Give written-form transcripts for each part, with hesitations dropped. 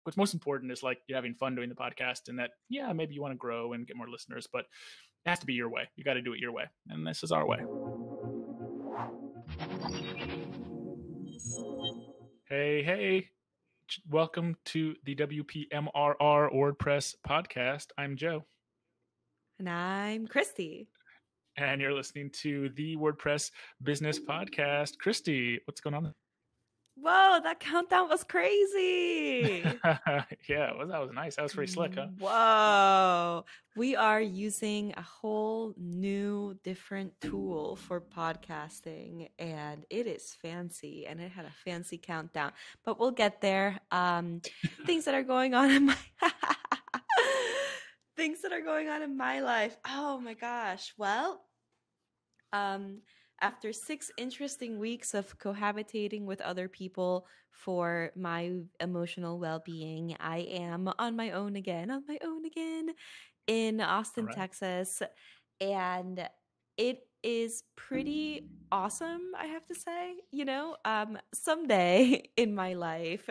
what's most important is like you're having fun doing the podcast, and that, yeah, maybe you want to grow and get more listeners, but it has to be your way. You got to do it your way. And this is our way. Hey. Welcome to the WPMRR WordPress podcast. I'm Joe. And I'm Christie. And you're listening to the WordPress Business Podcast. Christie, what's going on? Whoa, that countdown was crazy. Yeah, well, that was nice. That was pretty slick, huh? Whoa. We are using a whole new different tool for podcasting, and it is fancy, and it had a fancy countdown. But we'll get there. Things that are going on in my things that are going on in my life. Oh my gosh. Well, after 6 interesting weeks of cohabitating with other people for my emotional well-being, I am on my own again in Austin, Texas. And it is pretty awesome, I have to say. Someday in my life,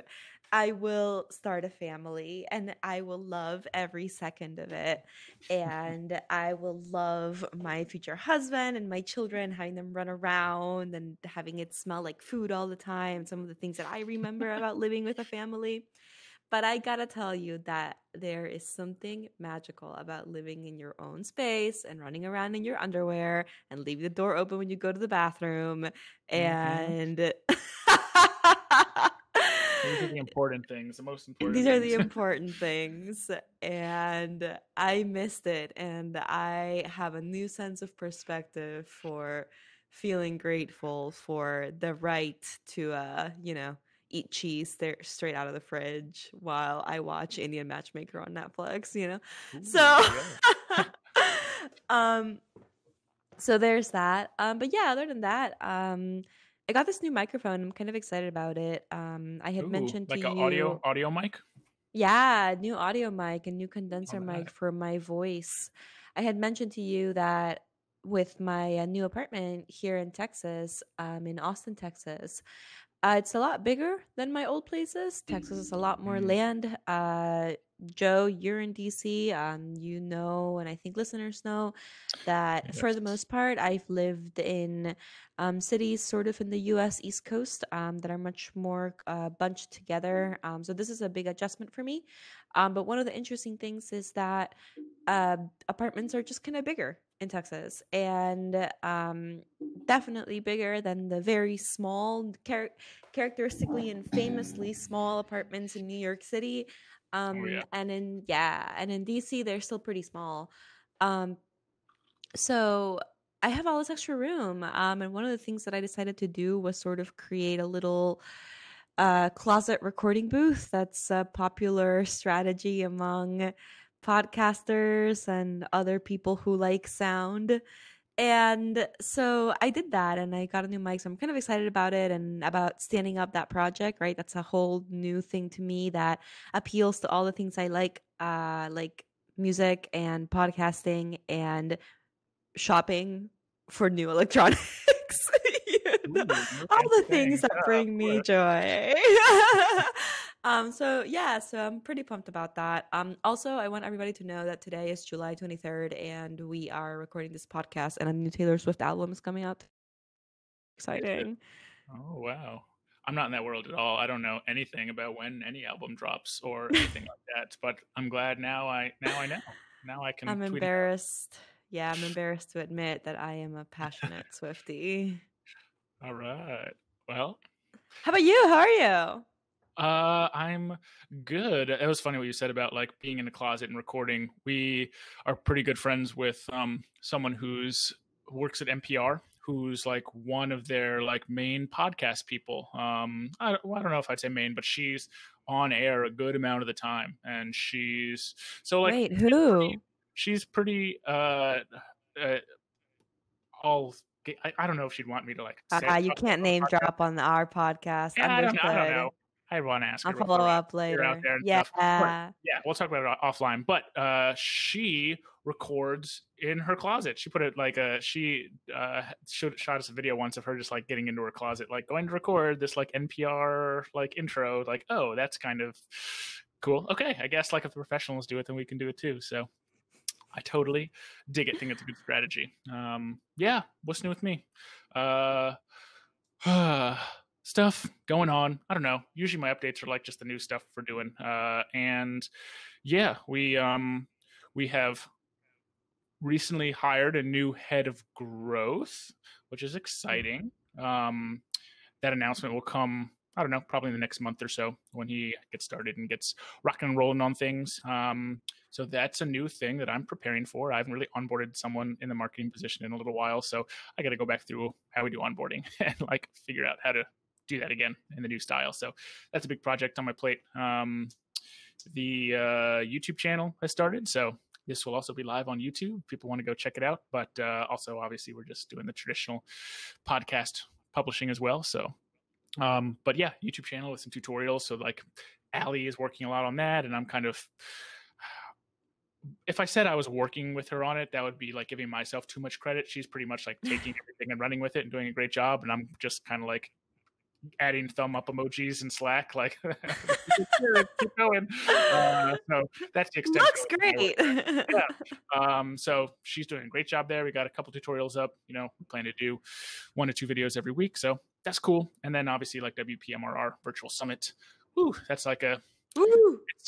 I will start a family and I will love every second of it. And I will love my future husband and my children, having them run around and having it smell like food all the time. Some of the things that I remember about living with a family. But I gotta tell you that there is something magical about living in your own space and running around in your underwear and leaving the door open when you go to the bathroom. And these are the important things, the most important these are the important things. And I missed it. And I have a new sense of perspective for feeling grateful for the right to, eat cheese straight out of the fridge while I watch Indian Matchmaker on Netflix, Ooh, so yeah. So there's that. But yeah, other than that, I got this new microphone. I'm kind of excited about it. I had mentioned to you, like an audio mic. Yeah, new audio mic and new condenser mic for my voice. I had mentioned to you that with my new apartment here in Texas, in Austin, Texas, it's a lot bigger than my old places. Texas is a lot more land. Joe, you're in DC. And I think listeners know that for the most part, I've lived in cities sort of in the U.S. East Coast that are much more bunched together. So this is a big adjustment for me. But one of the interesting things is that apartments are just kind of bigger in Texas, and definitely bigger than the very small, characteristically and famously small apartments in New York City. And in DC, they're still pretty small. So I have all this extra room. And one of the things that I decided to do was sort of create a little closet recording booth. That's a popular strategy among podcasters and other people who like sound. And so I did that, and I got a new mic. So I'm kind of excited about it and about standing up that project, right? That's a whole new thing to me that appeals to all the things I like music and podcasting and shopping for new electronics. All the things that bring me joy. So I'm pretty pumped about that. Also, I want everybody to know that today is July 23rd, and we are recording this podcast, and a new Taylor Swift album is coming out. Exciting. Oh, wow. I'm not in that world at all. I don't know anything about when any album drops or anything like that, but I'm glad now I know. Now I can I'm embarrassed. Yeah, I'm embarrassed to admit that I am a passionate Swiftie. All right. Well, how about you? How are you? I'm good. It was funny what you said about like being in the closet and recording. We are pretty good friends with someone who works at NPR, who's like one of their like main podcast people. I don't know if I'd say main, but she's on air a good amount of the time, and she's so like. Wait, who? She's pretty all. I don't know if she'd want me to like. Say you can't name drop on our podcast. Yeah, I don't know. I want to ask her. I'll follow up later. Out there and stuff. But, yeah, we'll talk about it offline. But she records in her closet. She put it like she shot us a video once of her just like getting into her closet, like going to record this like NPR like intro. Like, oh, that's kind of Cool. Okay. I guess like if the professionals do it, then we can do it too. So I totally dig it. Think it's a good strategy. Yeah. What's new with me? Uh, Stuff going on. I don't know. Usually my updates are like just the new stuff we're doing. And yeah, we have recently hired a new head of growth, which is exciting. That announcement will come, I don't know, probably in the next month or so when he gets started and gets rocking and rolling on things. So that's a new thing that I'm preparing for. I haven't really onboarded someone in the marketing position in a little while, so I got to go back through how we do onboarding and like figure out how to do that again in the new style. So that's a big project on my plate. The YouTube channel has started, so this will also be live on YouTube. People want to go check it out, but also obviously we're just doing the traditional podcast publishing as well. So, but yeah, YouTube channel with some tutorials. So like Allie is working a lot on that, and I'm kind of, if I said I was working with her on it, that would be like giving myself too much credit. She's pretty much like taking everything and running with it and doing a great job, and I'm just kind of like adding thumb up emojis in Slack, like keep going. So that's the extent. Looks great. Yeah. So she's doing a great job there. We got a couple tutorials up. We plan to do 1 to 2 videos every week, so that's cool. And then obviously like WPMRR Virtual Summit. Ooh, that's like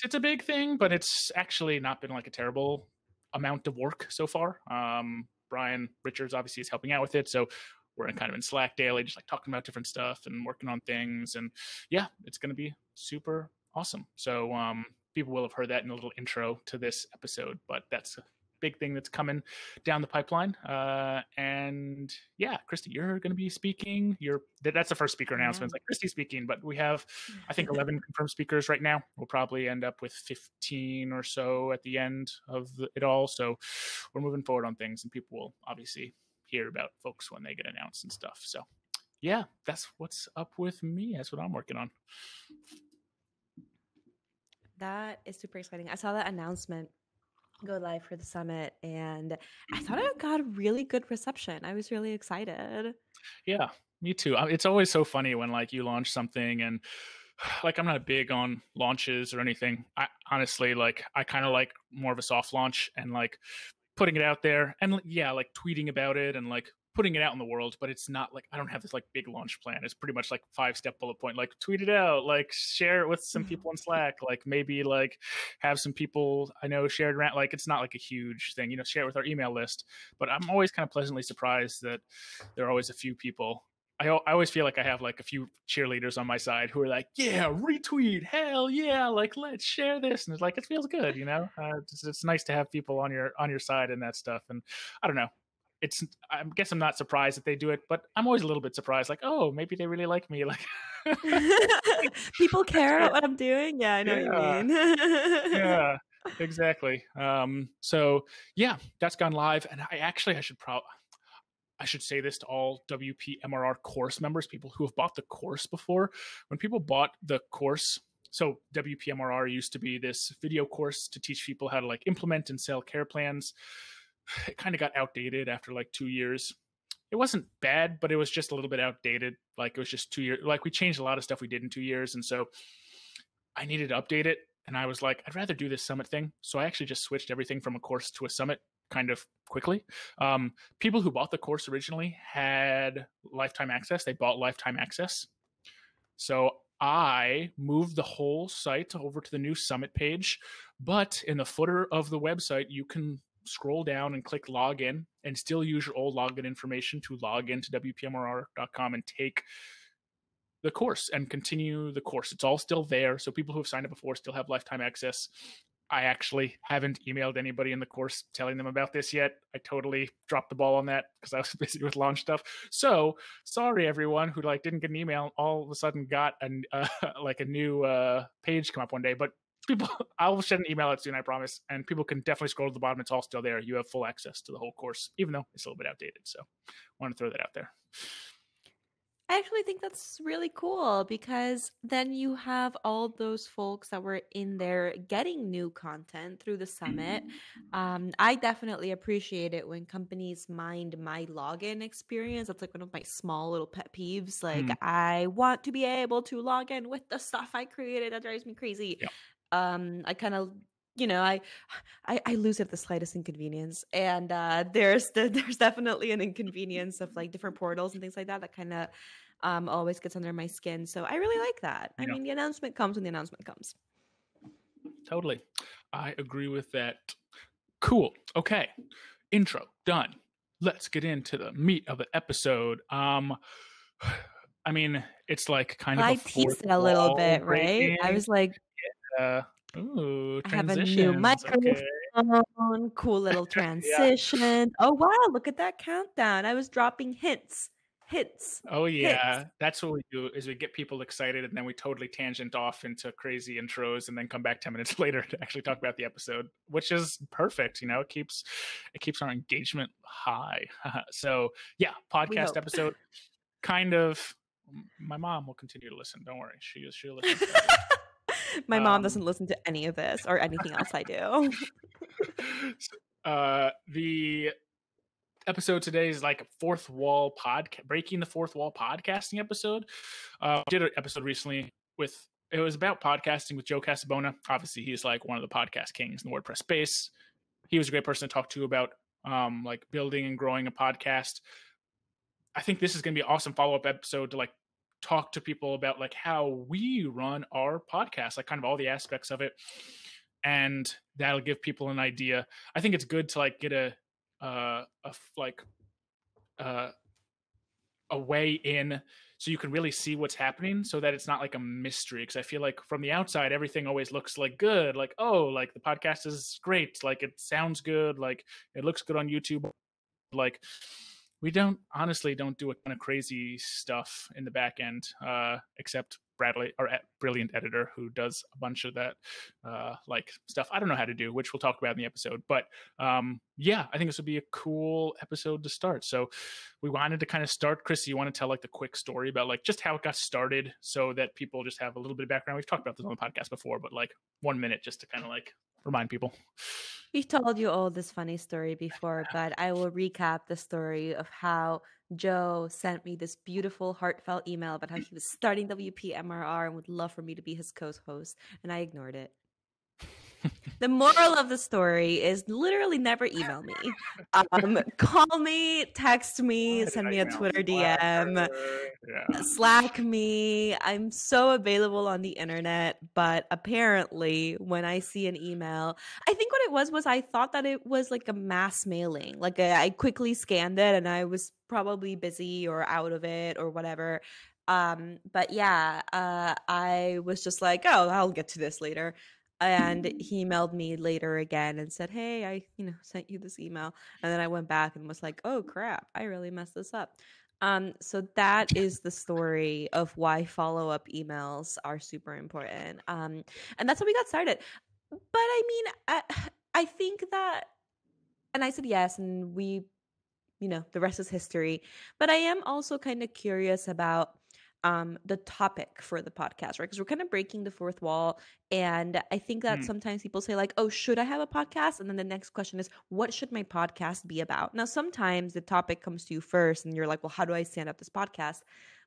it's a big thing, but it's actually not been like a terrible amount of work so far. Brian Richards obviously is helping out with it, so we're kind of in Slack daily, just like talking about different stuff and working on things. And yeah, it's going to be super awesome. So people will have heard that in a little intro to this episode, but that's a big thing that's coming down the pipeline. And yeah, Christie, you're going to be speaking. That's the first speaker announcement. It's like Christie speaking, but we have, I think, 11 confirmed speakers right now. We'll probably end up with 15 or so at the end of it all. So we're moving forward on things, and people will obviously hear about folks when they get announced and stuff. So yeah, that's what's up with me. That's what I'm working on. That is super exciting. I saw that announcement go live for the summit, and I thought it got a really good reception. I was really excited. Yeah, me too. It's always so funny when like you launch something, and like I'm not big on launches or anything. I honestly I kind of like more of a soft launch and like putting it out there and yeah, like tweeting about it and like putting it out in the world, but it's not like I don't have this like big launch plan. It's pretty much like 5-step bullet point, like tweet it out, like share it with some people in Slack, like maybe like have some people I know share it around. Like it's not like a huge thing, share it with our email list. But I'm always kind of pleasantly surprised that there are always a few people. I always feel like I have like a few cheerleaders on my side who are like, yeah, retweet, hell yeah, like let's share this, and it's like it feels good, it's nice to have people on your side and that stuff. And I don't know, I guess I'm not surprised that they do it, but I'm always a little bit surprised, like, oh, maybe they really like me, like people care about what I'm doing. Yeah, I know what you mean. Yeah, exactly. So yeah, that's gone live, and I should say this to all WPMRR course members, people who have bought the course before. When people bought the course, so WPMRR used to be this video course to teach people how to like implement and sell care plans. It kind of got outdated after like 2 years. It wasn't bad, but it was just a little bit outdated. Like it was just 2 years. Like we changed a lot of stuff we did in 2 years. And so I needed to update it. And I was like, I'd rather do this summit thing. So I actually just switched everything from a course to a summit kind of quickly. People who bought the course originally had lifetime access. They bought lifetime access. So I moved the whole site over to the new summit page, but in the footer of the website, you can scroll down and click login and still use your old login information to log into WPMRR.com and take the course and continue the course. It's all still there. So people who have signed up before still have lifetime access. I actually haven't emailed anybody in the course telling them about this yet. I totally dropped the ball on that because I was busy with launch stuff. So sorry, everyone who didn't get an email, all of a sudden got a new page come up one day. But people, I'll send an email out soon, I promise. And people can definitely scroll to the bottom. It's all still there. You have full access to the whole course, even though it's a little bit outdated. So I want to throw that out there. I actually think that's really cool because then you have all those folks that were in there getting new content through the summit. I definitely appreciate it when companies mind my login experience. That's like one of my small little pet peeves. Like I want to be able to log in with the stuff I created. That drives me crazy. Yeah. I kind of, I lose at the slightest inconvenience, and there's definitely an inconvenience of like different portals and things like that kind of always gets under my skin. So I really like that. I mean, the announcement comes when the announcement comes. Totally. I agree with that. Cool. Okay. Intro done. Let's get into the meat of the episode. I mean, it's like kind of I a fourth teased it a little wall bit, right? I breaking. was like, Ooh, I have a new transitions. Okay. microphone, cool little Yeah. transition. Oh wow, look at that countdown. I was dropping hints, Oh hits. yeah. That's what we do is we get people excited and then we totally tangent off into crazy intros and then come back 10 minutes later to actually talk about the episode, which is perfect. You know, it keeps our engagement high. So yeah, podcast episode kind of. My mom will continue to listen. Don't worry. She'll listen to that. My mom doesn't listen to any of this or anything else I do. The episode today is like fourth wall breaking the fourth wall podcasting episode. Did an episode recently it was about podcasting with Joe Casabona. Obviously, he's like one of the podcast kings in the WordPress space. He was a great person to talk to about like building and growing a podcast. I think this is going to be an awesome follow-up episode to like talk to people about like how we run our podcast, like kind of all the aspects of it. And that'll give people an idea. I think it's good to like get a way in so you can really see what's happening so that it's not like a mystery. Because I feel like from the outside, everything always looks like good. Like, oh, like the podcast is great. Like it sounds good. Like it looks good on YouTube. Like we don't do a ton of crazy stuff in the back end, except Bradley, our brilliant editor, who does a bunch of that like stuff I don't know how to do, which we'll talk about in the episode. But yeah, I think this would be a cool episode to start. So we wanted to kind of start. Christie, you want to tell like the quick story about like just how it got started so that people just have a little bit of background? We've talked about this on the podcast before, but like 1 minute just to kind of like remind people. We've told you all this funny story before, but I will recap the story of how Joe sent me this beautiful, heartfelt email about how he was starting WPMRR and would love for me to be his co-host, and I ignored it. The moral of the story is literally never email me. Call me, text me, send me a Twitter DM, Slack me. I'm so available on the internet, but apparently when I see an email, I think what it was I thought that it was like a mass mailing. Like I quickly scanned it and I was probably busy or out of it or whatever. But yeah, I was just like, oh, I'll get to this later. And he emailed me later again and said, hey, I sent you this email. And then I went back and was like, oh crap, I really messed this up. So that is the story of why follow-up emails are super important. And that's how we got started. But I mean, I think that, and I said yes, and we, the rest is history. But I am also kind of curious about the topic for the podcast, right? Because we're kind of breaking the fourth wall. And I think that sometimes people say like, oh, should I have a podcast? And then the next question is, what should my podcast be about? Now, sometimes the topic comes to you first and you're like, well, how do I stand up this podcast?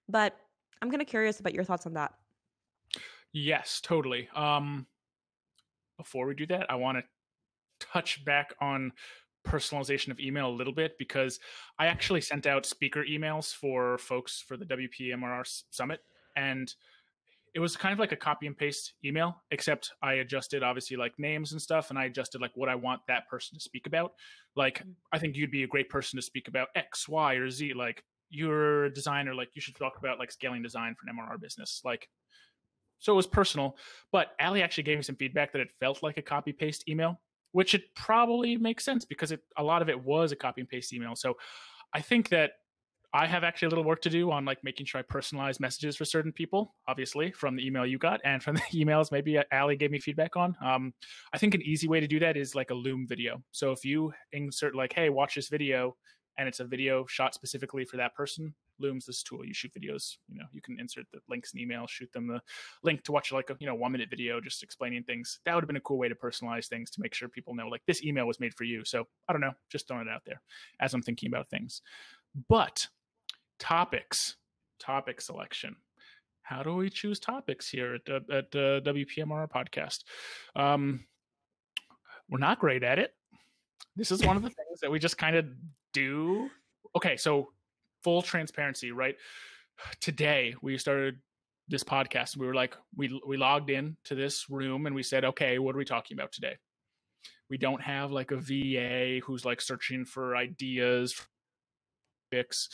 But I'm kind of curious about your thoughts on that. Yes, totally. Before we do that, I want to touch back on personalization of email a little bit because I actually sent out speaker emails for folks for the WPMRR Summit, and it was kind of like a copy and paste email, except I adjusted obviously like names and stuff, and I adjusted like what I want that person to speak about. Like, I think you'd be a great person to speak about X, Y, or Z. Like, you're a designer, like you should talk about like scaling design for an MRR business. Like, so it was personal, but Allie actually gave me some feedback that it felt like a copy paste email, which it probably makes sense because a lot of it was a copy and paste email. So I think that I have actually a little work to do on like making sure I personalize messages for certain people, obviously from the email you got and from the emails maybe Allie gave me feedback on. I think an easy way to do that is like a Loom video. So if you insert like, hey, watch this video, and it's a video shot specifically for that person, Loom's this tool. You shoot videos, you can insert the links in email, shoot them the link to watch like a 1 minute video just explaining things. That would have been a cool way to personalize things to make sure people know like this email was made for you. So I don't know, just throwing it out there as I'm thinking about things. But topic selection. how do we choose topics here at the WPMRR podcast? We're not great at it. This is one of the things that we just kind of do. Okay, so full transparency, right? Today we started this podcast. We were like, we logged in to this room and we said, okay, what are we talking about today? We don't have like a VA who's like searching for ideas, fix.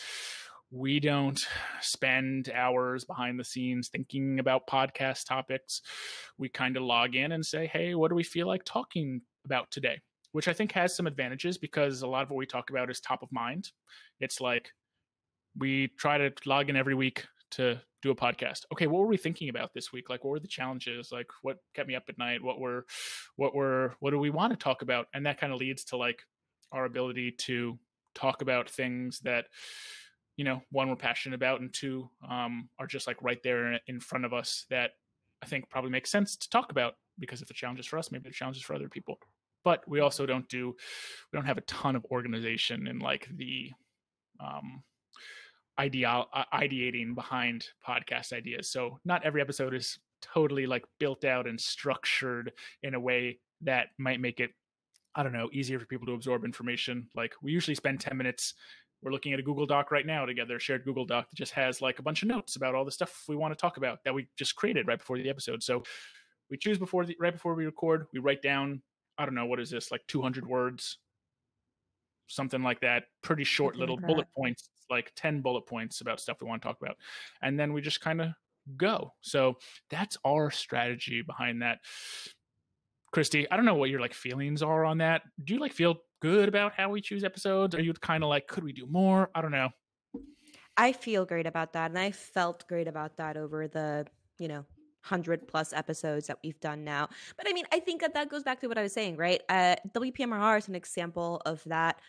We don't spend hours behind the scenes thinking about podcast topics. We kind of log in and say, hey, what do we feel like talking about today? Which I think has some advantages because a lot of what we talk about is top of mind. It's like we try to log in every week to do a podcast. Okay, what were we thinking about this week? Like, what were the challenges? Like, what kept me up at night? What do we want to talk about? And that kind of leads to like our ability to talk about things that, you know, one, we're passionate about, and two, are just like right there in front of us that I think probably makes sense to talk about because if the challenge is for us, maybe the challenge is for other people. But we also don't have a ton of organization in like the ideating behind podcast ideas. So not every episode is totally like built out and structured in a way that might make it, I don't know, easier for people to absorb information. Like we usually spend 10 minutes. We're looking at a Google Doc right now together, shared Google Doc that just has like a bunch of notes about all the stuff we want to talk about that we just created right before the episode. So we choose right before we record, we write down, I don't know, what is this, like 200 words, something like that, pretty short Something little like bullet that. points, like 10 bullet points about stuff we want to talk about. And then we just kind of go. So that's our strategy behind that. Christie, I don't know what your like feelings are on that. Do you like feel good about how we choose episodes? Are you kind of like, could we do more? I don't know. I feel great about that. And I felt great about that over the, 100+ episodes that we've done now. But I mean, I think that goes back to what I was saying, right? WPMRR is an example of that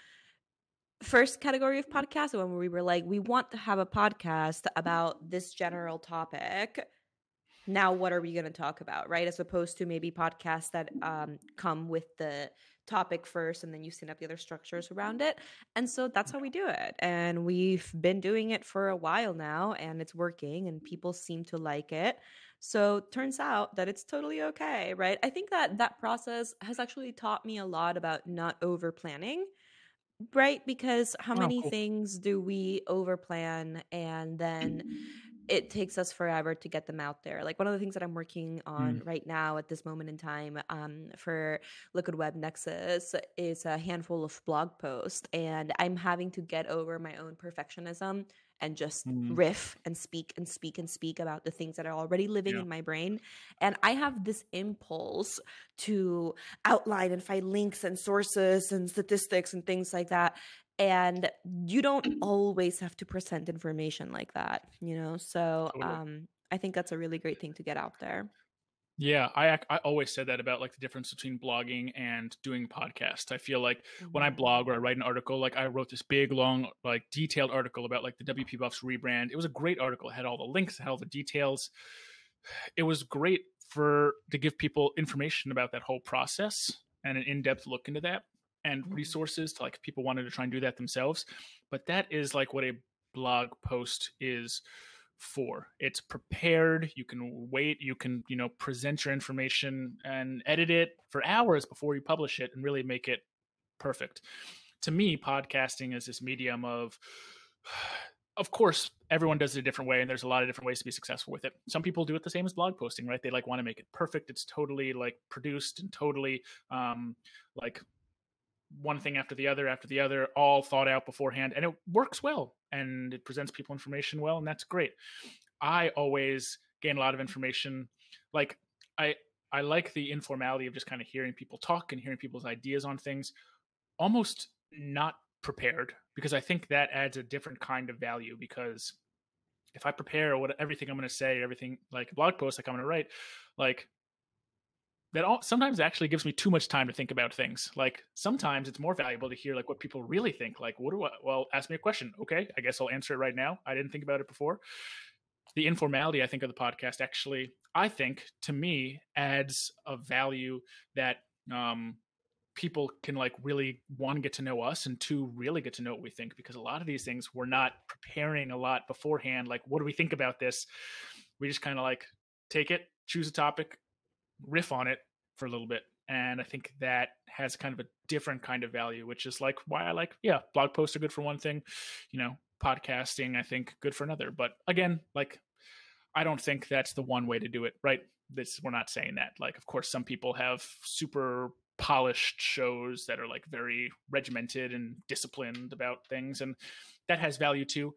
first category of podcast when we were like, we want to have a podcast about this general topic. Now what are we going to talk about, right? As opposed to maybe podcasts that come with the topic first and then you set up the other structures around it. And so that's how we do it. And we've been doing it for a while now and it's working and people seem to like it. So turns out that it's totally okay, right? I think that process has actually taught me a lot about not over planning. Right, because how Oh, many cool. things do we overplan and then it takes us forever to get them out there? Like one of the things that I'm working on Mm, right now at this moment in time for Liquid Web Nexus is a handful of blog posts, and I'm having to get over my own perfectionism and just mm, riff and speak and speak and speak about the things that are already living yeah, in my brain. And I have this impulse to outline and find links and sources and statistics and things like that. And you don't always have to present information like that, So totally. I think that's a really great thing to get out there. Yeah, I always said that about like the difference between blogging and doing podcasts. I feel like when I Mhm. blog or I write an article, like I wrote this big, long, like detailed article about like the WP Buffs rebrand. It was a great article. It had all the links, it had all the details. It was great to give people information about that whole process and an in-depth look into that and Mhm. resources to like if people wanted to try and do that themselves. But that is like what a blog post is for. It's prepared. You can wait. You can, present your information and edit it for hours before you publish it and really make it perfect. To me, podcasting is this medium of course, everyone does it a different way, and there's a lot of different ways to be successful with it. Some people do it the same as blog posting, right? They like want to make it perfect. It's totally like produced and totally like one thing after the other, all thought out beforehand, and it works well and it presents people information well, and that's great. I always gain a lot of information. Like I I like the informality of just kind of hearing people talk and hearing people's ideas on things, almost not prepared, because I think that adds a different kind of value. Because if I prepare everything I'm going to say, everything like a blog post like I'm going to write, like that all sometimes actually gives me too much time to think about things. Like sometimes it's more valuable to hear like what people really think. Like, well, ask me a question. Okay, I guess I'll answer it right now. I didn't think about it before. The informality, I think, of the podcast actually, I think, to me, adds a value that people can like really, one, get to know us, and two, really get to know what we think, because a lot of these things we're not preparing a lot beforehand. Like, what do we think about this? We just kind of like take it, choose a topic, riff on it for a little bit. And I think that has kind of a different kind of value, which is like why I like, blog posts are good for one thing, podcasting, I think good for another. But again, like, I don't think that's the one way to do it, right? We're not saying that. Like, of course, some people have super polished shows that are like very regimented and disciplined about things, and that has value too.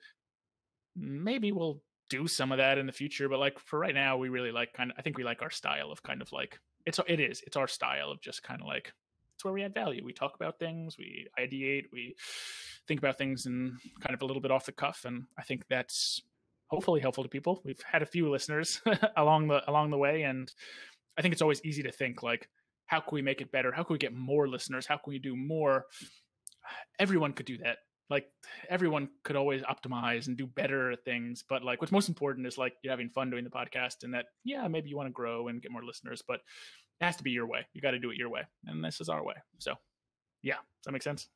Maybe we'll do some of that in the future, but like for right now, we really like I think we like our style of kind of like it's our style of just kind of like it's where we add value. We talk about things, we ideate, we think about things and kind of a little bit off the cuff, and I think that's hopefully helpful to people. We've had a few listeners along the way, and I think it's always easy to think like, how can we make it better? How can we get more listeners? How can we do more? Everyone could do that. Like everyone could always optimize and do better things, but like what's most important is like you're having fun doing the podcast, and that maybe you want to grow and get more listeners, but it has to be your way. You got to do it your way, and this is our way. So does that make sense?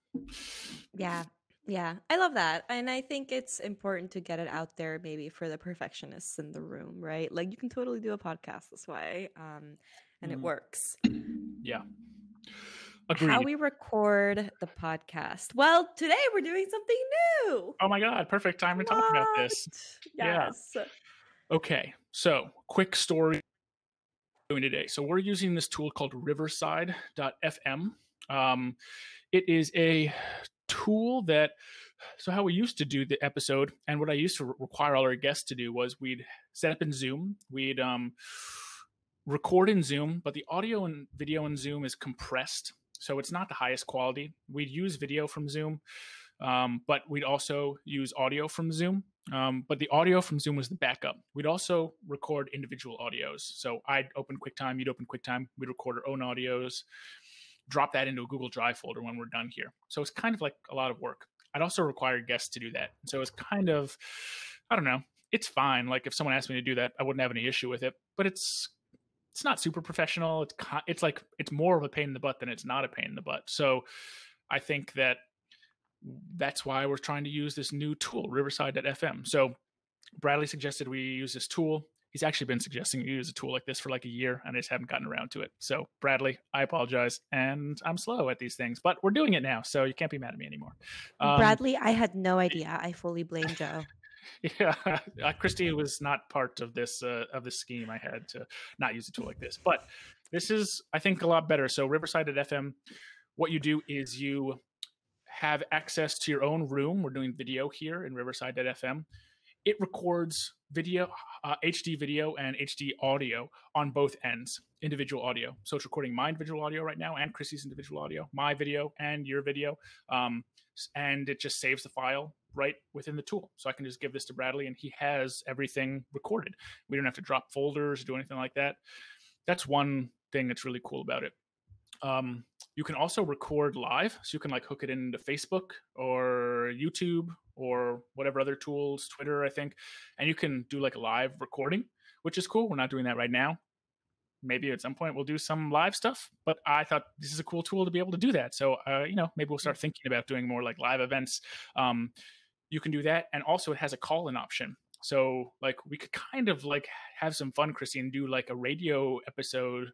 Yeah, I love that. And I think it's important to get it out there maybe for the perfectionists in the room, right? Like you can totally do a podcast this way, and it works. Yeah. Agreed. How we record the podcast. Well, today we're doing something new. Oh my God, perfect time to talk about this. Yes. Yeah. Okay, so quick story doing today. So we're using this tool called riverside.fm. It is a tool so how we used to do the episode, and what I used to require all our guests to do was we'd set up in Zoom, we'd record in Zoom, but the audio and video in Zoom is compressed, so it's not the highest quality. We'd use video from Zoom, but we'd also use audio from Zoom. But the audio from Zoom was the backup. We'd also record individual audios. So I'd open QuickTime, you'd open QuickTime, we'd record our own audios, drop that into a Google Drive folder when we're done here. So it's kind of like a lot of work. I'd also require guests to do that. So it's kind of, I don't know, it's fine. Like if someone asked me to do that, I wouldn't have any issue with it, but it's not super professional. It's like, it's more of a pain in the butt than it's not a pain in the butt. So I think that's why we're trying to use this new tool, riverside.fm. So Bradley suggested we use this tool. He's actually been suggesting we use a tool like this for like a year, and I just haven't gotten around to it. So Bradley, I apologize, and I'm slow at these things, but we're doing it now, so you can't be mad at me anymore. Bradley, I had no idea. I fully blame Joe. Yeah, Christie was not part of this scheme. I had to not use a tool like this, but this is, I think, a lot better. So Riverside.fm, what you do is you have access to your own room. We're doing video here in Riverside.fm. It records video, HD video and HD audio on both ends, individual audio. So it's recording my individual audio right now and Chrissy's individual audio, my video and your video. And it just saves the file right within the tool. So I can just give this to Bradley and he has everything recorded. We don't have to drop folders or do anything like that. That's one thing that's really cool about it. You can also record live, so you can like hook it into Facebook or YouTube or whatever other tools, Twitter, I think, and you can do like a live recording, which is cool. We're not doing that right now. Maybe at some point we'll do some live stuff, but I thought this is a cool tool to be able to do that. So, maybe we'll start thinking about doing more like live events. You can do that. And also it has a call-in option. So like we could kind of like have some fun, Christy, and do like a radio episode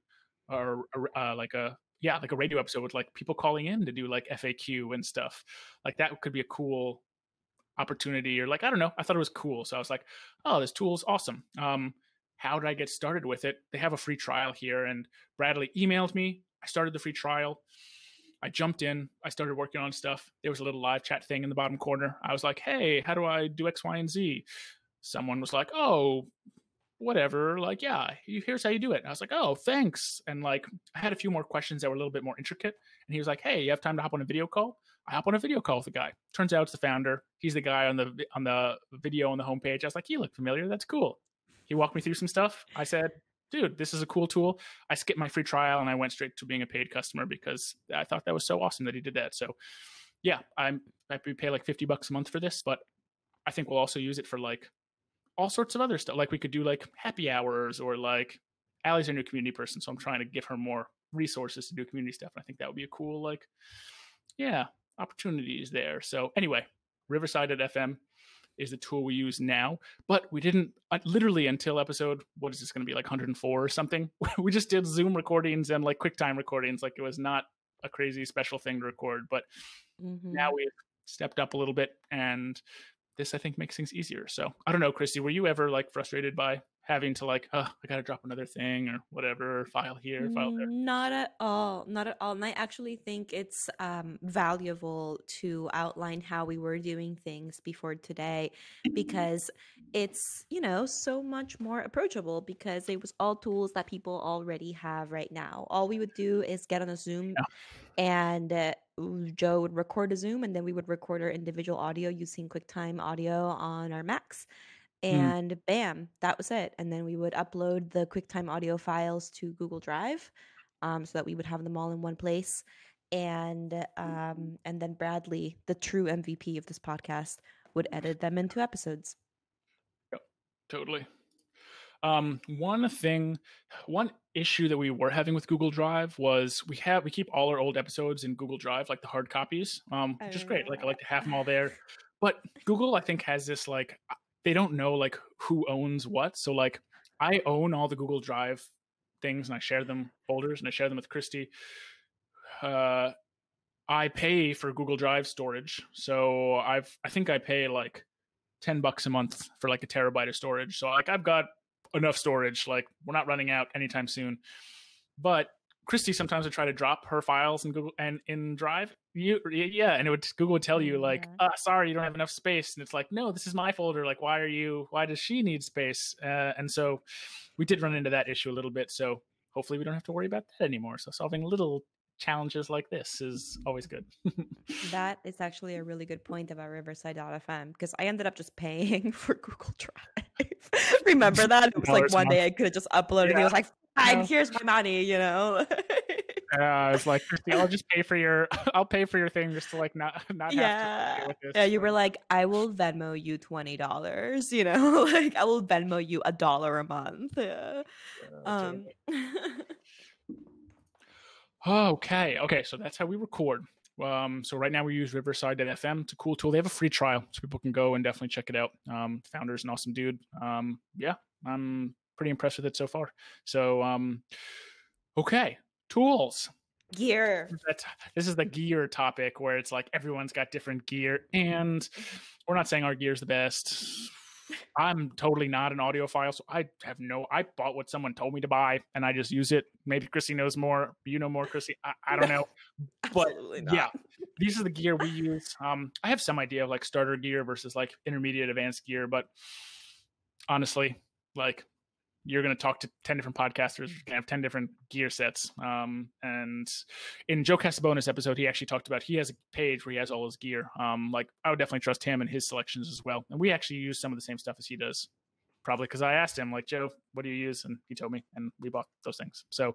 or like a radio episode with like people calling in to do like FAQ and stuff. Like that could be a cool opportunity, or like, I don't know, I thought it was cool. So I was like, oh, this tool is awesome. How did I get started with it? They have a free trial here, and Bradley emailed me. I started the free trial. I jumped in. I started working on stuff. There was a little live chat thing in the bottom corner. I was like, hey, how do I do X, Y, and Z? Someone was like, oh, whatever, like, yeah, here's how you do it. And I was like, oh, thanks. And like, I had a few more questions that were a little bit more intricate. And he was like, hey, you have time to hop on a video call? I hop on a video call with the guy. Turns out it's the founder. He's the guy on the video on the homepage. I was like, you look familiar. That's cool. He walked me through some stuff. I said, dude, this is a cool tool. I skipped my free trial and I went straight to being a paid customer because I thought that was so awesome that he did that. So yeah, I pay like $50 a month for this, but I think we'll also use it for like all sorts of other stuff. Like we could do like happy hours, or like Allie's our new community person, so I'm trying to give her more resources to do community stuff. And I think that would be a cool, like, yeah, opportunities there. So anyway, Riverside.fm. is the tool we use now. But we didn't literally until episode, what is this going to be, like 104 or something? We just did Zoom recordings and like QuickTime recordings. Like it was not a crazy special thing to record, but now we've stepped up a little bit, and this I think makes things easier. So I don't know, Christy, were you ever like frustrated by having to like, I gotta drop another thing or whatever, file here, file there? Not at all. Not at all. And I actually think it's valuable to outline how we were doing things before today, because it's, so much more approachable because it was all tools that people already have right now. All we would do is get on a Zoom and Joe would record a Zoom, and then we would record our individual audio using QuickTime audio on our Macs. And bam, that was it. And then we would upload the QuickTime audio files to Google Drive, so that we would have them all in one place. And then Bradley, the true MVP of this podcast, would edit them into episodes. Yep, totally. One issue that we were having with Google Drive was we keep all our old episodes in Google Drive, like the hard copies, which is great. Like I like to have them all there, but Google, I think, has this like, they don't know like who owns what. So like I own all the Google Drive things and I share them folders and I share them with Christie. I pay for Google Drive storage. So I think I pay like $10 a month for like a terabyte of storage. So like I've got enough storage. Like we're not running out anytime soon. But Christy sometimes would try to drop her files in Google and in Drive. And Google would tell you like, sorry, you don't have enough space. And it's like, no, this is my folder. Like, why does she need space? And so we did run into that issue a little bit. So hopefully we don't have to worry about that anymore. So solving little challenges like this is always good. That is actually a really good point about Riverside.fm, because I ended up just paying for Google Drive. Remember that? It was like one day I could have just uploaded and it was like, fine, here's my money, It's like, Christy, I'll pay for your thing just to like not have to deal with this. Yeah, you were like, I will Venmo you $20, like I will Venmo you $1 a month. Yeah. Okay, so that's how we record. So right now we use Riverside.fm. It's a cool tool. They have a free trial, so people can go and definitely check it out. Founder's an awesome dude. Yeah, I'm pretty impressed with it so far. So, okay, tools. Gear. This is the gear topic where it's like everyone's got different gear, and we're not saying our gear is the best. I'm totally not an audiophile, so I bought what someone told me to buy and I just use it. Maybe Chrissy knows more. You know more, Chrissy. I don't know. But yeah, these are the gear we use. I have some idea of like starter gear versus like intermediate advanced gear, but honestly, like you're going to talk to 10 different podcasters. You're going to have 10 different gear sets. And in Joe Casabonus' episode, he actually talked about, he has a page where he has all his gear. Like I would definitely trust him and his selections as well. And we actually use some of the same stuff as he does, probably because I asked him like, Joe, what do you use? And he told me, and we bought those things. So,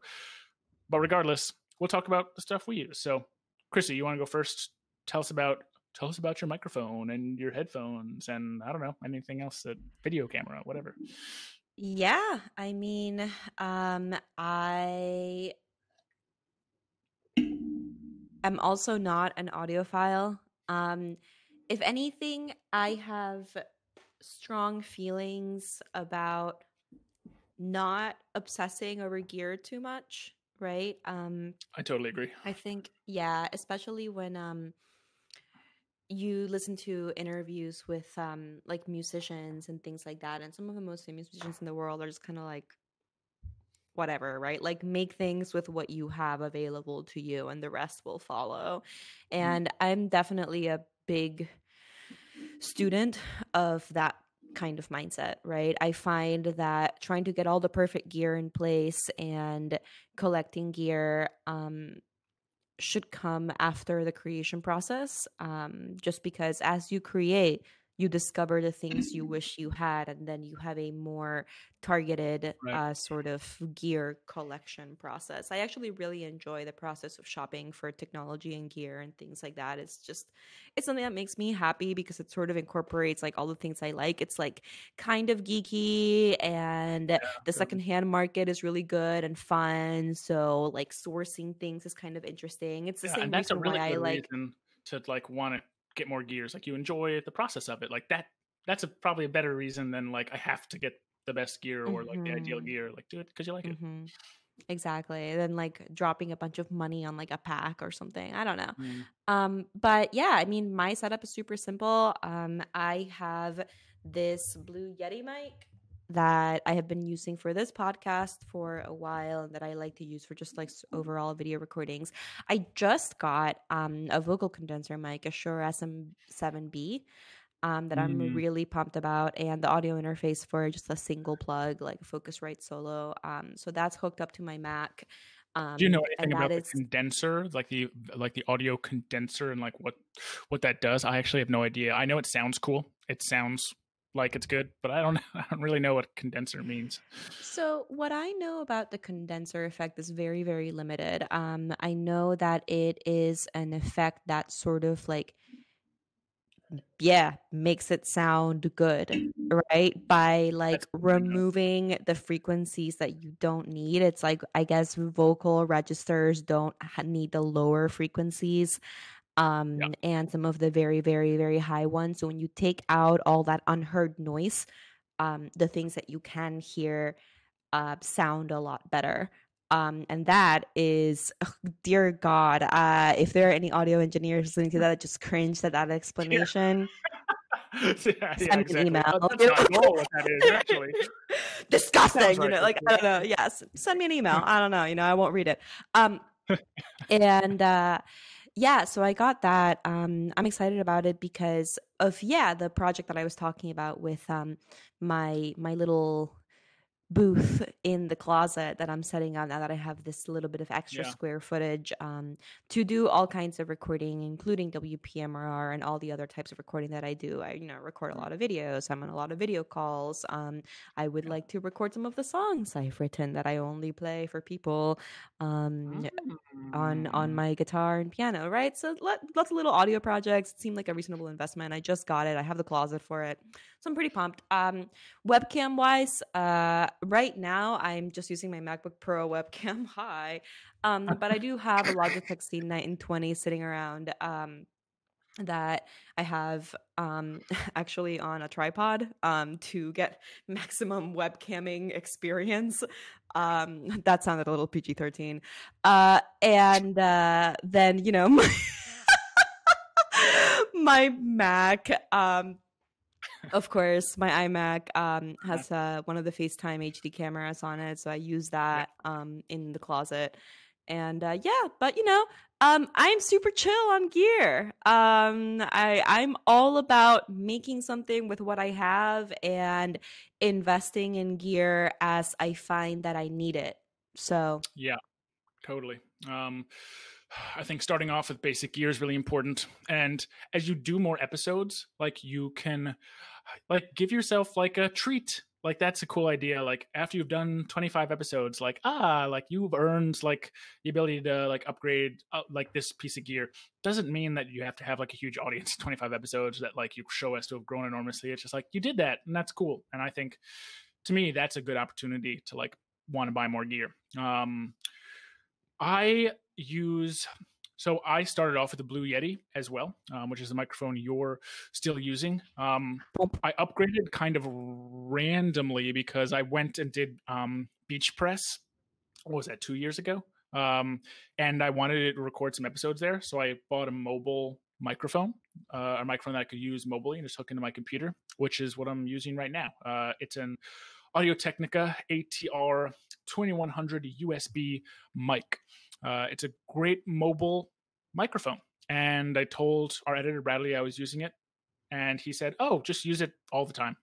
but regardless, we'll talk about the stuff we use. So Chrissy, you want to go first? Tell us about your microphone and your headphones and I don't know, anything else, that video camera, whatever. Yeah, I mean, I am also not an audiophile. If anything, I have strong feelings about not obsessing over gear too much, right? I totally agree. I think, yeah, especially when you listen to interviews with like musicians and things like that, and some of the most famous musicians in the world are just kind of like, whatever, right? Like make things with what you have available to you and the rest will follow. And I'm definitely a big student of that kind of mindset, right? I find that trying to get all the perfect gear in place and collecting gear should come after the creation process, just because as you create, you discover the things you wish you had, and then you have a more targeted sort of gear collection process. I actually really enjoy the process of shopping for technology and gear and things like that. It's something that makes me happy because it sort of incorporates like all the things I like. It's like kind of geeky, and the secondhand market is really good and fun. So like sourcing things is kind of interesting. It's the same reason why I like to like want to get more gears. Like you enjoy the process of it, like that. that's probably a better reason than like I have to get the best gear or like the ideal Mm-hmm. gear. Like do it because you like it. Mm-hmm. Exactly. And then like dropping a bunch of money on like a pack or something. I don't know. Mm. But yeah, I mean my setup is super simple. I have this Blue Yeti mic that I have been using for this podcast for a while and that I like to use for just like overall video recordings. I just got a vocal condenser mic, a Shure SM7B, that I'm Mm. really pumped about, and the audio interface for just a single plug, like a Focusrite Solo. So that's hooked up to my Mac, Do you know and anything that about the is condenser, like the audio condenser and like what that does? I actually have no idea. I know it sounds cool. It sounds like it's good, but I don't I don't really know what condenser means. so. What I know about the condenser effect is very, very limited. I know that it is an effect that sort of like makes it sound good, right? By like That's good to know. removing the frequencies that you don't need. It's like, I guess vocal registers don't need the lower frequencies, Yeah. and some of the very, very, very high ones. So when you take out all that unheard noise, the things that you can hear sound a lot better. And that is, ugh, dear God, if there are any audio engineers listening to that, just cringe at that Yeah. explanation. Yeah, Send me an exactly. email. That's not at all what that is, actually. Sounds Disgusting, right. like I don't know. Yes, send me an email. I don't know. I won't read it. Um, and yeah, so I got that. I'm excited about it because of the project that I was talking about with my little booth in the closet that I'm setting up now that I have this little bit of extra Yeah. square footage, to do all kinds of recording, including WPMRR and all the other types of recording that I do. I, record a Mm. lot of videos. I'm on a lot of video calls. I would Yeah. like to record some of the songs I've written that I only play for people. Um, on Mm. my guitar and piano, right? So lots of little audio projects. It seemed like a reasonable investment. I just got it. I have the closet for it, so I'm pretty pumped. Webcam wise, right now I'm just using my MacBook Pro webcam. Hi, but I do have a Logitech C920 sitting around. That I have actually on a tripod to get maximum webcamming experience. That sounded a little PG-13. And then, my Mac, of course, my iMac has one of the FaceTime HD cameras on it, so I use Yeah. that in the closet. And but I'm super chill on gear. I'm all about making something with what I have and investing in gear as I find that I need it. So Yeah. Totally. Um, I think starting off with basic gear is really important. And as you do more episodes, like you can like give yourself like a treat. Like that's a cool idea. Like after you've done 25 episodes, like you've earned like the ability to like upgrade like this piece of gear. Doesn't mean that you have to have like a huge audience, 25 episodes that like your show has to have grown enormously. It's just like you did that and that's cool. And I think to me that's a good opportunity to like want to buy more gear. I use so I started off with the Blue Yeti as well, which is the microphone you're still using. I upgraded kind of randomly because I went and did Beach Press. What was that, 2 years ago? And I wanted to record some episodes there, so I bought a mobile microphone, a microphone that I could use mobily and just hook into my computer, which is what I'm using right now. It's an Audio Technica ATR 2100 USB mic. It's a great mobile microphone. And I told our editor, Bradley, I was using it. And he said, "Oh, just use it all the time."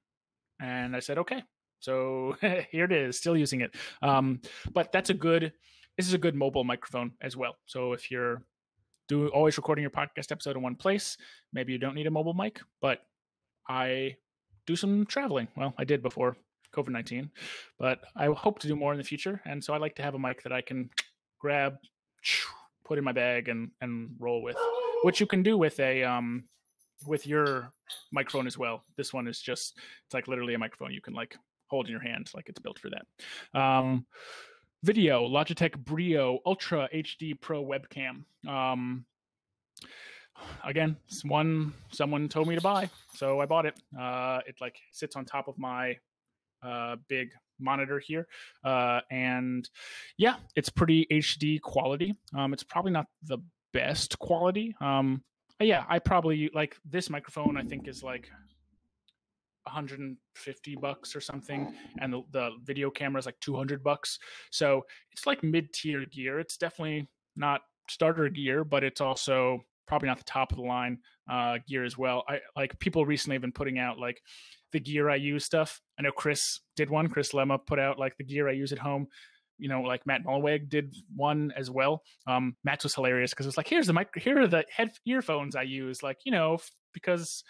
And I said, "Okay." So here it is, still using it. But this is a good mobile microphone as well. So if you're always recording your podcast episode in one place, maybe you don't need a mobile mic. But I do some traveling. Well, I did before COVID-19, but I hope to do more in the future. And so I like to have a mic that I can grab, put in my bag, and roll with, which you can do with your microphone as well. This one is just it's like literally a microphone you can like hold in your hand, like it's built for that. Video Logitech Brio Ultra HD Pro webcam. again, it's one someone told me to buy, so I bought it. It like sits on top of my big monitor here, and yeah, it's pretty HD quality. It's probably not the best quality. Yeah, I probably like this microphone. I think is like $150 or something, and the video camera is like $200. So it's like mid-tier gear. It's definitely not starter gear, but it's also probably not the top of the line gear as well. I like people recently have been putting out like the gear I use stuff. I know Chris did one. Chris Lemma put out like the gear I use at home. You know, like Matt Mulweg did one as well. Matt's was hilarious because it's like, here are the earphones I use, like, you know, because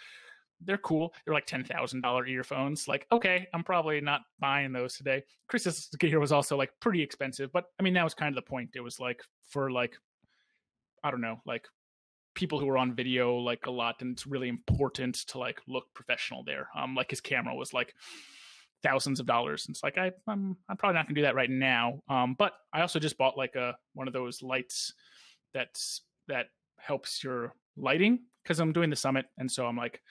they're cool. They're like $10,000 earphones. Like, okay, I'm probably not buying those today. Chris's gear was also like pretty expensive, but I mean, that was kind of the point. It was like for like, I don't know, like people who are on video like a lot, and it's really important to like look professional there. Like his camera was like thousands of dollars. And it's like I'm probably not gonna do that right now. But I also just bought like one of those lights that helps your lighting because I'm doing the summit, and so I'm like,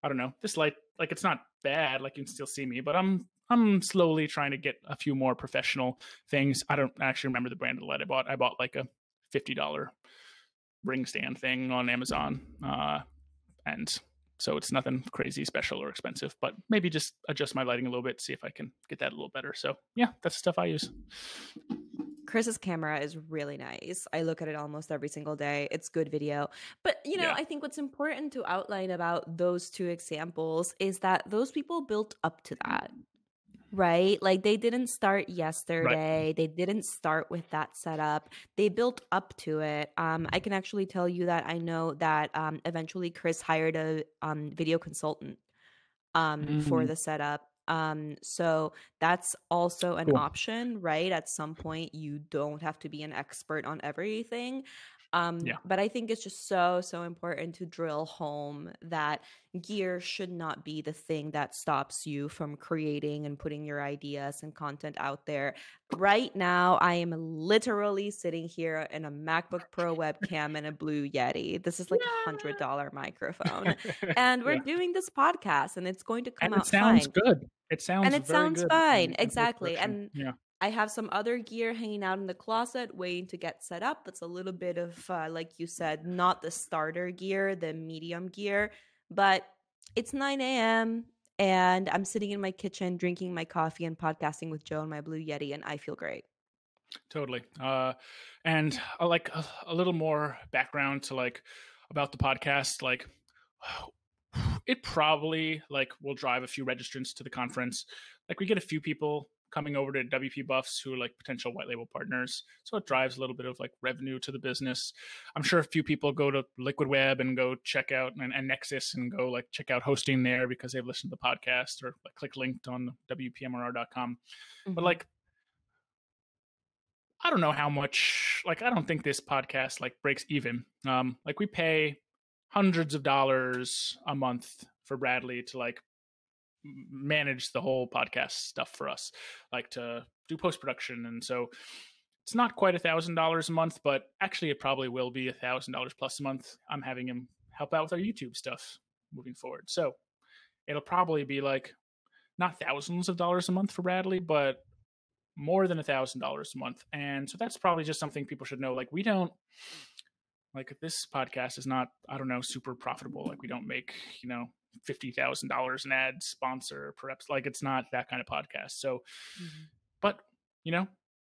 I don't know, this light, like it's not bad, like you can still see me, but I'm slowly trying to get a few more professional things. I don't actually remember the brand of the light I bought. I bought like a $50 ring stand thing on Amazon, and so it's nothing crazy special or expensive, but maybe just adjust my lighting a little bit, see if I can get that a little better. So yeah, that's the stuff I use. Chris's camera is really nice. I look at it almost every single day. It's good video. But, you know, Yeah. I think what's important to outline about those two examples is that those people built up to that, right? Like they didn't start Right. yesterday. They didn't start with that setup. They built up to it. I can actually tell you that I know that eventually Chris hired a video consultant for Mm, the setup. So that's also an cool. option, right? At some point, you don't have to be an expert on everything. Yeah. But I think it's just so important to drill home that gear should not be the thing that stops you from creating and putting your ideas and content out there. Right now, I am literally sitting here in a MacBook Pro webcam and a Blue Yeti. This is like $100 microphone. And we're Yeah. doing this podcast and it's going to And come it out sounds fine. good. It And sounds it very sounds good fine. in post Exactly. production. And Yeah. I have some other gear hanging out in the closet waiting to get set up. It's a little bit of, like you said, not the starter gear, the medium gear, but it's 9 a.m. and I'm sitting in my kitchen drinking my coffee and podcasting with Joe and my Blue Yeti, and I feel great. Totally. And like a little more background to like about the podcast, like it probably like will drive a few registrants to the conference. Like we get a few people coming over to WP Buffs who are like potential white label partners. So it drives a little bit of like revenue to the business. I'm sure a few people go to Liquid Web and go check out and Nexus and go like check out hosting there because they've listened to the podcast or like click linked on WPMRR.com. But Mm-hmm. like I don't know how much, like I don't think this podcast like breaks even. Like we pay hundreds of dollars a month for Bradley to like manage the whole podcast stuff for us, like to do post production, and so it's not quite $1,000 a month, but actually it probably will be $1,000 plus a month. I'm having him help out with our YouTube stuff moving forward, so it'll probably be like not thousands of dollars a month for Bradley, but more than $1,000 a month. And so that's probably just something people should know. Like we don't like this podcast is not, I don't know, super profitable. Like we don't make, you know, $50,000 an ad sponsor perhaps. Like it's not that kind of podcast. So, Mm-hmm. but you know,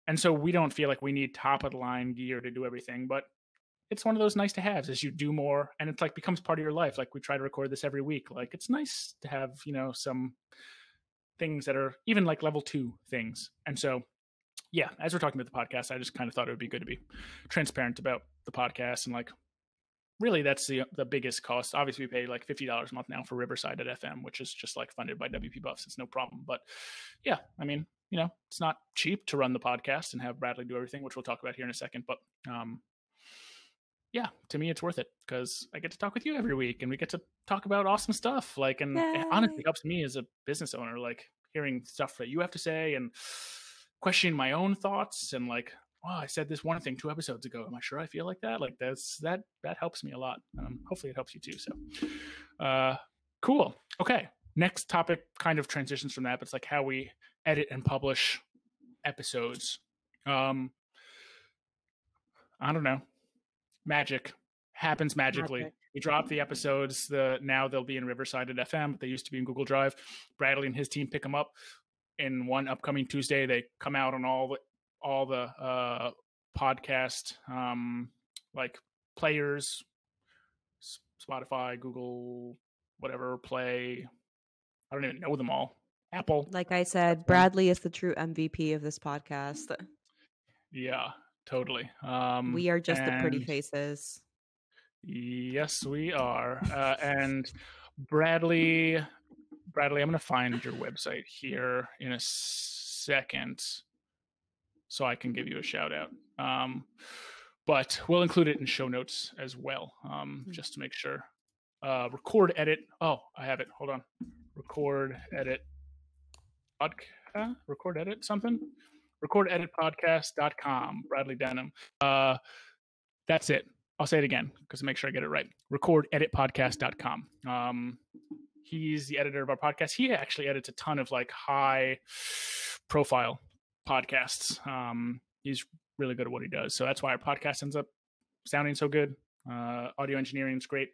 and so we don't feel like we need top of the line gear to do everything, but it's one of those nice to haves as you do more and it's like becomes part of your life. Like we try to record this every week. Like it's nice to have, you know, some things that are even like level 2 things. And so yeah, as we're talking about the podcast, I just kind of thought it would be good to be transparent about the podcast and like really that's the biggest cost. Obviously, we pay like $50 a month now for Riverside at FM, which is just like funded by WP Buffs. It's no problem. But yeah, I mean, you know, it's not cheap to run the podcast and have Bradley do everything, which we'll talk about here in a second. But yeah, to me, it's worth it because I get to talk with you every week and we get to talk about awesome stuff. Like, and it honestly Yay. helps me as a business owner, like hearing stuff that you have to say and questioning my own thoughts and like wow, I said this one thing 2 episodes ago. Am I sure I feel like that? Like that helps me a lot. Hopefully it helps you too. So, cool. Okay. Next topic kind of transitions from that, but it's like how we edit and publish episodes. I don't know. Magic happens magically. Magic. We drop the episodes. Now they'll be in Riverside at FM, but they used to be in Google Drive. Bradley and his team pick them up in one upcoming Tuesday. They come out on all the podcast like players, Spotify, Google, whatever, Play. I don't even know them all. Apple. Like I said, Bradley is the true MVP of this podcast. Yeah, totally. We are just the pretty faces. Yes, we are. And Bradley, I'm going to find your website here in a second so I can give you a shout out. But we'll include it in show notes as well, just to make sure. Record, edit. Oh, I have it. Hold on. Record, edit. Record, edit something. Recordeditpodcast.com. Bradley Denham. That's it. I'll say it again because to make sure I get it right. Recordeditpodcast.com. He's the editor of our podcast. He actually edits a ton of like high profile podcasts. He's really good at what he does. So that's why our podcast ends up sounding so good. Audio engineering is great.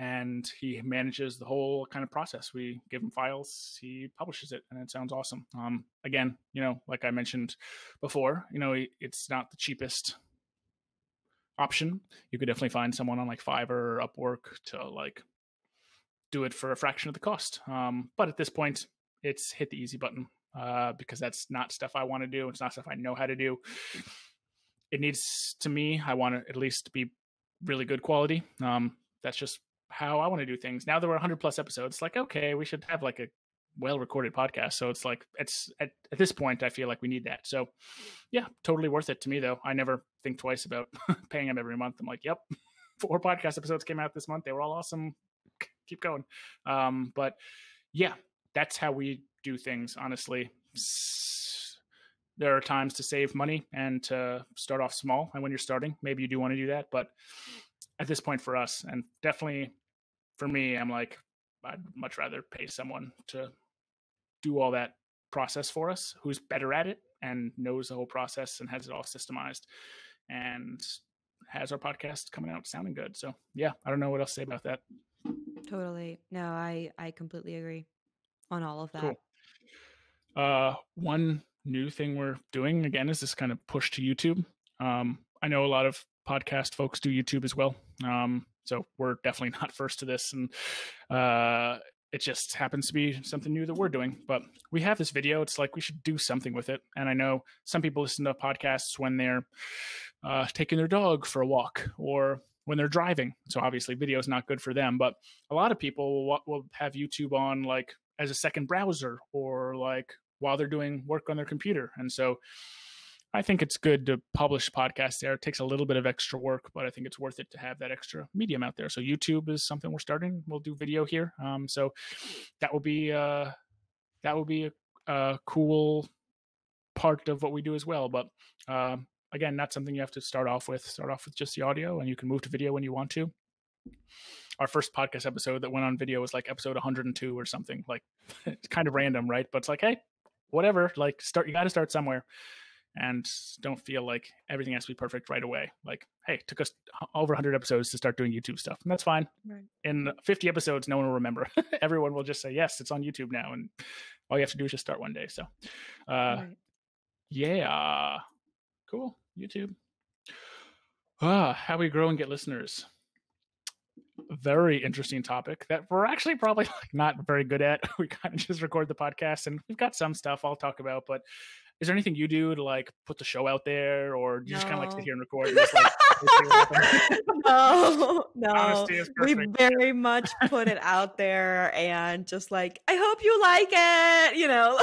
And he manages the whole kind of process. We give him files, he publishes it, and it sounds awesome. Again, like I mentioned before, it's not the cheapest option. You could definitely find someone on like Fiverr or Upwork to like do it for a fraction of the cost. But at this point, it's hit the easy button because that's not stuff I want to do. It's not stuff I know how to do. It needs, to me, I want to at least be really good quality. That's just how I want to do things. Now that we're 100 plus episodes, like, okay, we should have like a well-recorded podcast. So it's like, it's at this point, I feel like we need that. So yeah, totally worth it to me though. I never think twice about paying him every month. I'm like, yep, 4 podcast episodes came out this month. They were all awesome. Keep going. But yeah, that's how we do things. Honestly, there are times to save money and to start off small. And when you're starting, maybe you do want to do that. But at this point for us, and definitely for me, I'm like, I'd much rather pay someone to do all that process for us, who's better at it and knows the whole process and has it all systemized and has our podcast coming out sounding good. So yeah, I don't know what else to say about that. Totally. No, I completely agree on all of that. Cool. One new thing we're doing again is this kind of push to YouTube. I know a lot of podcast folks do YouTube as well. So we're definitely not first to this, and it just happens to be something new that we're doing. But we have this video. It's like we should do something with it. And I know some people listen to podcasts when they're taking their dog for a walk or when they're driving. So obviously video is not good for them. But a lot of people will have YouTube on like as a second browser or like while they're doing work on their computer. And so I think it's good to publish podcasts there. It takes a little bit of extra work, but I think it's worth it to have that extra medium out there. So YouTube is something we're starting. We'll do video here. So that will be a cool part of what we do as well. But again, not something you have to start off with. Start off with just the audio, and you can move to video when you want to. Our first podcast episode that went on video was like episode 102 or something. Like it's kind of random, right? But it's like, hey, whatever. Like you got to start somewhere. And don't feel like everything has to be perfect right away. Like, hey, it took us over 100 episodes to start doing YouTube stuff. And that's fine. Right. In 50 episodes, no one will remember. Everyone will just say, yes, it's on YouTube now. And all you have to do is just start one day. So, right. Yeah. Cool. YouTube. How we grow and get listeners. Very interesting topic that we're actually probably like not very good at. We kind of just record the podcast and we've got some stuff I'll talk about, but is there anything you do to like put the show out there, or do you just kind of like sit here and record? And just, like, no. We very much put it out there and just like, I hope you like it, Yeah.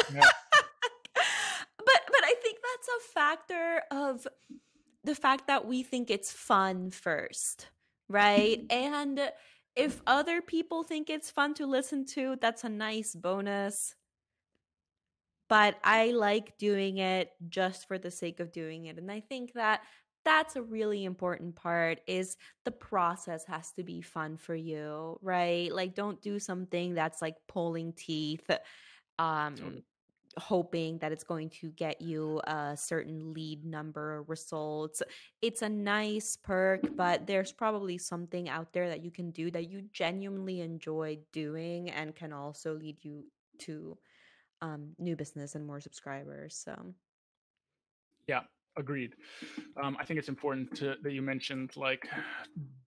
but I think that's a factor of the fact that we think it's fun first, right? And if other people think it's fun to listen to, that's a nice bonus. but I like doing it just for the sake of doing it. And I think that that's a really important part, is the process has to be fun for you, right? Like, don't do something that's like pulling teeth, um, Totally. hoping that it's going to get you a certain lead number or results. It's a nice perk, but there's probably something out there that you can do that you genuinely enjoy doing and can also lead you to new business and more subscribers. So, Yeah, agreed. I think it's important that you mentioned like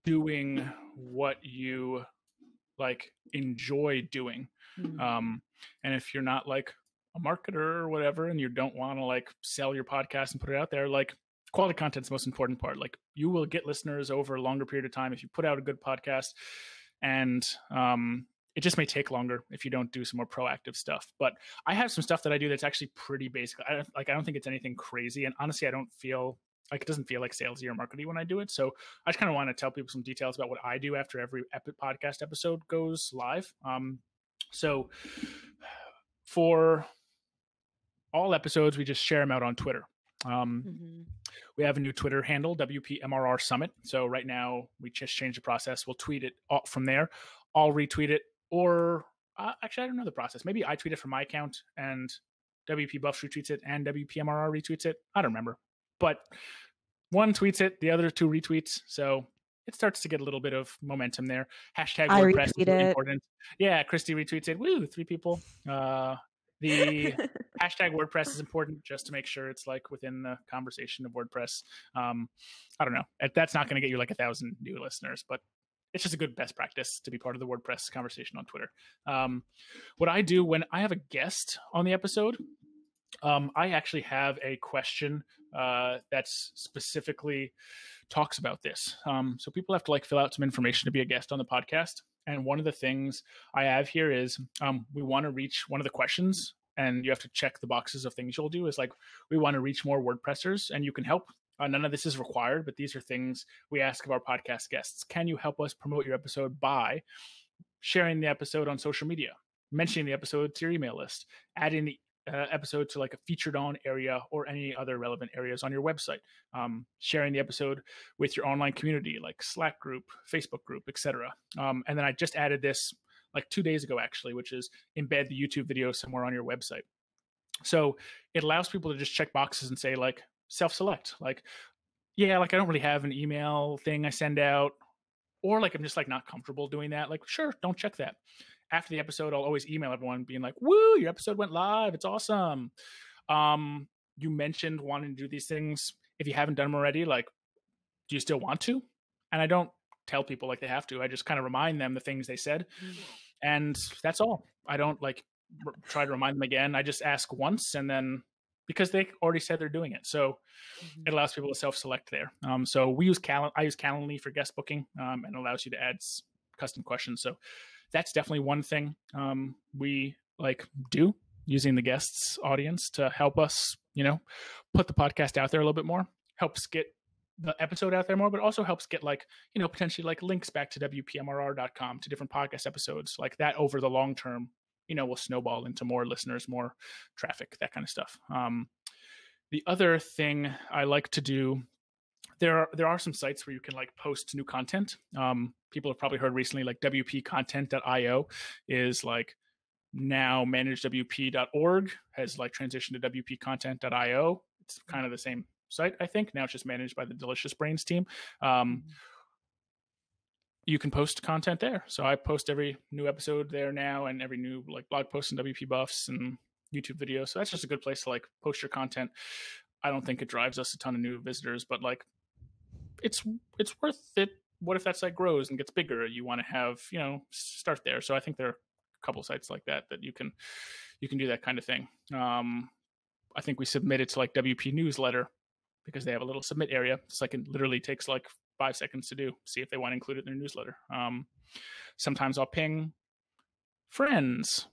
doing what you like enjoy doing. mm, Um, and if you're not like a marketer or whatever, and you don't want to like sell your podcast and put it out there, like quality content's the most important part. Like you will get listeners over a longer period of time if you put out a good podcast, and it just may take longer if you don't do some more proactive stuff. But I have some stuff that I do that's actually pretty basic. I don't think it's anything crazy, and honestly, I don't feel like it doesn't feel like salesy or markety when I do it. So I just kind of want to tell people some details about what I do after every podcast episode goes live. So for all episodes, we just share them out on Twitter. mhm. We have a new Twitter handle, WPMRR Summit. So right now we just changed the process. We'll tweet it from there. I'll retweet it, or actually, I don't know the process. Maybe I tweet it from my account and WP Buffs retweets it and WPMRR retweets it. I don't remember. But one tweets it, the other two retweets. So it starts to get a little bit of momentum there. Hashtag I WordPress is retweet really it. important. Yeah, Christie retweets it. Woo, 3 people. The hashtag WordPress is important just to make sure it's like within the conversation of WordPress. I don't know. That's not going to get you like 1,000 new listeners, but it's just a good best practice to be part of the WordPress conversation on Twitter. What I do when I have a guest on the episode, I actually have a question that's specifically talks about this. So people have to like fill out some information to be a guest on the podcast. And one of the things I have here is we want to reach one of the questions, and you have to check the boxes of things you'll do, is like, we want to reach more WordPressers, and you can help. None of this is required, but these are things we ask of our podcast guests. Can you help us promote your episode by sharing the episode on social media, mentioning the episode to your email list, adding the episode to like a featured on area or any other relevant areas on your website, sharing the episode with your online community like Slack group, Facebook group, etc. And then I just added this like 2 days ago actually, which is embed the YouTube video somewhere on your website. So it allows people to just check boxes and say like self-select, like, yeah, like I don't really have an email thing I send out, or like I'm just like not comfortable doing that. Like, sure, don't check that. After the episode, I'll always email everyone being like, woo, your episode went live. It's awesome. You mentioned wanting to do these things. If you haven't done them already, like, do you still want to? And I don't tell people like they have to. I just kind of remind them the things they said. And that's all. I don't like try to remind them again. I just ask once, and then because they already said they're doing it. So it allows people to self-select there. So we use I use Calendly for guest booking, and allows you to add custom questions. So that's definitely one thing we like do, using the guests audience to help us, put the podcast out there a little bit more, helps get the episode out there more, but also helps get like, potentially like links back to WPMRR.com to different podcast episodes like that over the long term, will snowball into more listeners, more traffic, that kind of stuff. The other thing I like to do, there are some sites where you can like post new content. People have probably heard recently like wpcontent.io is like now managedwp.org has like transitioned to wpcontent.io. It's kind of the same site, I think. Now it's just managed by the Delicious Brains team. You can post content there. So I post every new episode there now, and every new like blog post in WP Buffs and YouTube videos. So that's just a good place to like post your content. I don't think it drives us a ton of new visitors, but like it's worth it. What if that site grows and gets bigger? You want to have, start there. So I think there are a couple sites like that you can do that kind of thing. I think we submit it to like WP newsletter because they have a little submit area. It's like, it literally takes like 5 seconds to do, see if they want to include it in their newsletter. Sometimes I'll ping friends.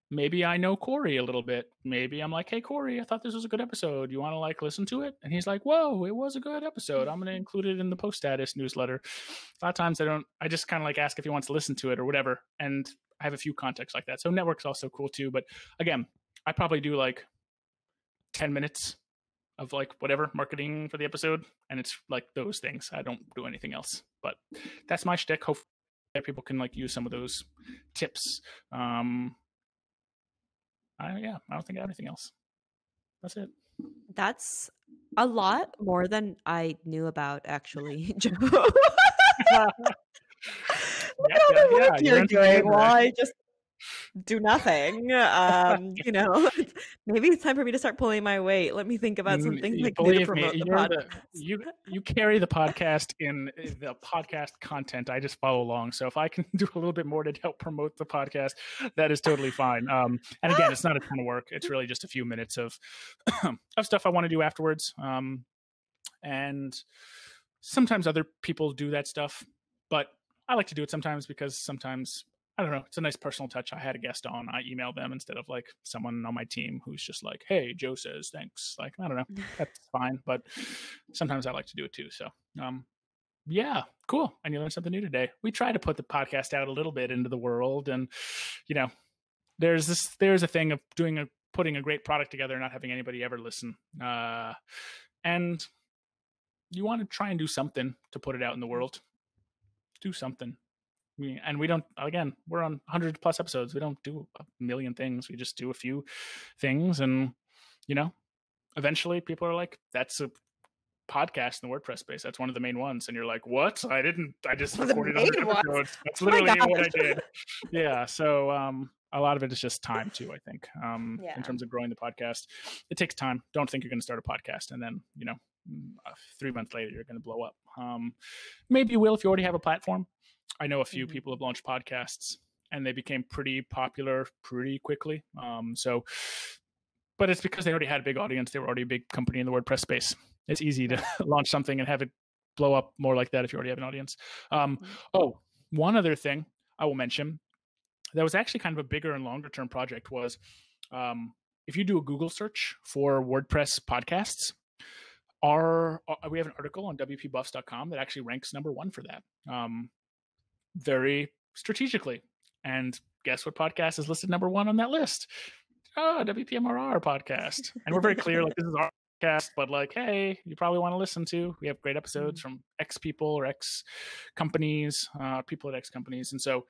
Maybe I know Corey a little bit. Maybe I'm like, hey, Corey, I thought this was a good episode. You want to like listen to it? And he's like, whoa, it was a good episode. I'm going to include it in the post status newsletter. A lot of times I just kind of like ask if he wants to listen to it or whatever. And I have a few contacts like that. So network's also cool too. But again, I probably do like 10 minutes of like whatever marketing for the episode, and it's like those things. I don't do anything else, but that's my shtick. Hopefully people can like use some of those tips. I don't think I have anything else. That's it. That's a lot more than I knew about, actually, Joe. Look at all the work You're you're doing entertained, while right? I just do nothing. Maybe it's time for me to start pulling my weight. Let me think about some things I can do to Believe me, promote the you're the podcast. you carry the podcast in the podcast content. I just follow along. So if I can do a little bit more to help promote the podcast, that is totally fine. And again, it's not a ton of work. It's really just a few minutes of of stuff I want to do afterwards. And sometimes other people do that stuff, but I like to do it sometimes because sometimes I don't know. It's a nice personal touch. I had a guest on. I emailed them instead of like someone on my team who's just like, "Hey, Joe says thanks." Like, I don't know. That's fine, but sometimes I like to do it too. So, yeah, cool. And you learned something new today. We try to put the podcast out a little bit into the world, and there's a thing of putting a great product together and not having anybody ever listen. And you want to try and do something to put it out in the world. Do something. And we don't, again, we're on 100 plus episodes. We don't do a million things. We just do a few things. And, eventually people are like, that's a podcast in the WordPress space. That's one of the main ones. And you're like, what? I just recorded 100 episodes. That's literally what I did. Yeah. So, a lot of it is just time too, I think, in terms of growing the podcast. It takes time. Don't think you're going to start a podcast and then, 3 months later, you're going to blow up. Maybe you will if you already have a platform. I know a few people have launched podcasts and they became pretty popular pretty quickly. But it's because they already had a big audience. They were already a big company in the WordPress space. It's easy to launch something and have it blow up more like that if you already have an audience. One other thing I will mention that was actually kind of a bigger and longer term project was if you do a Google search for WordPress podcasts, we have an article on WPBuffs.com that actually ranks #1 for that. Very strategically. And guess what podcast is listed #1 on that list? WPMRR podcast. And we're very clear, like, this is our podcast, but like, hey, you probably want to listen to. We have great episodes from X people or X companies, people at X companies. And so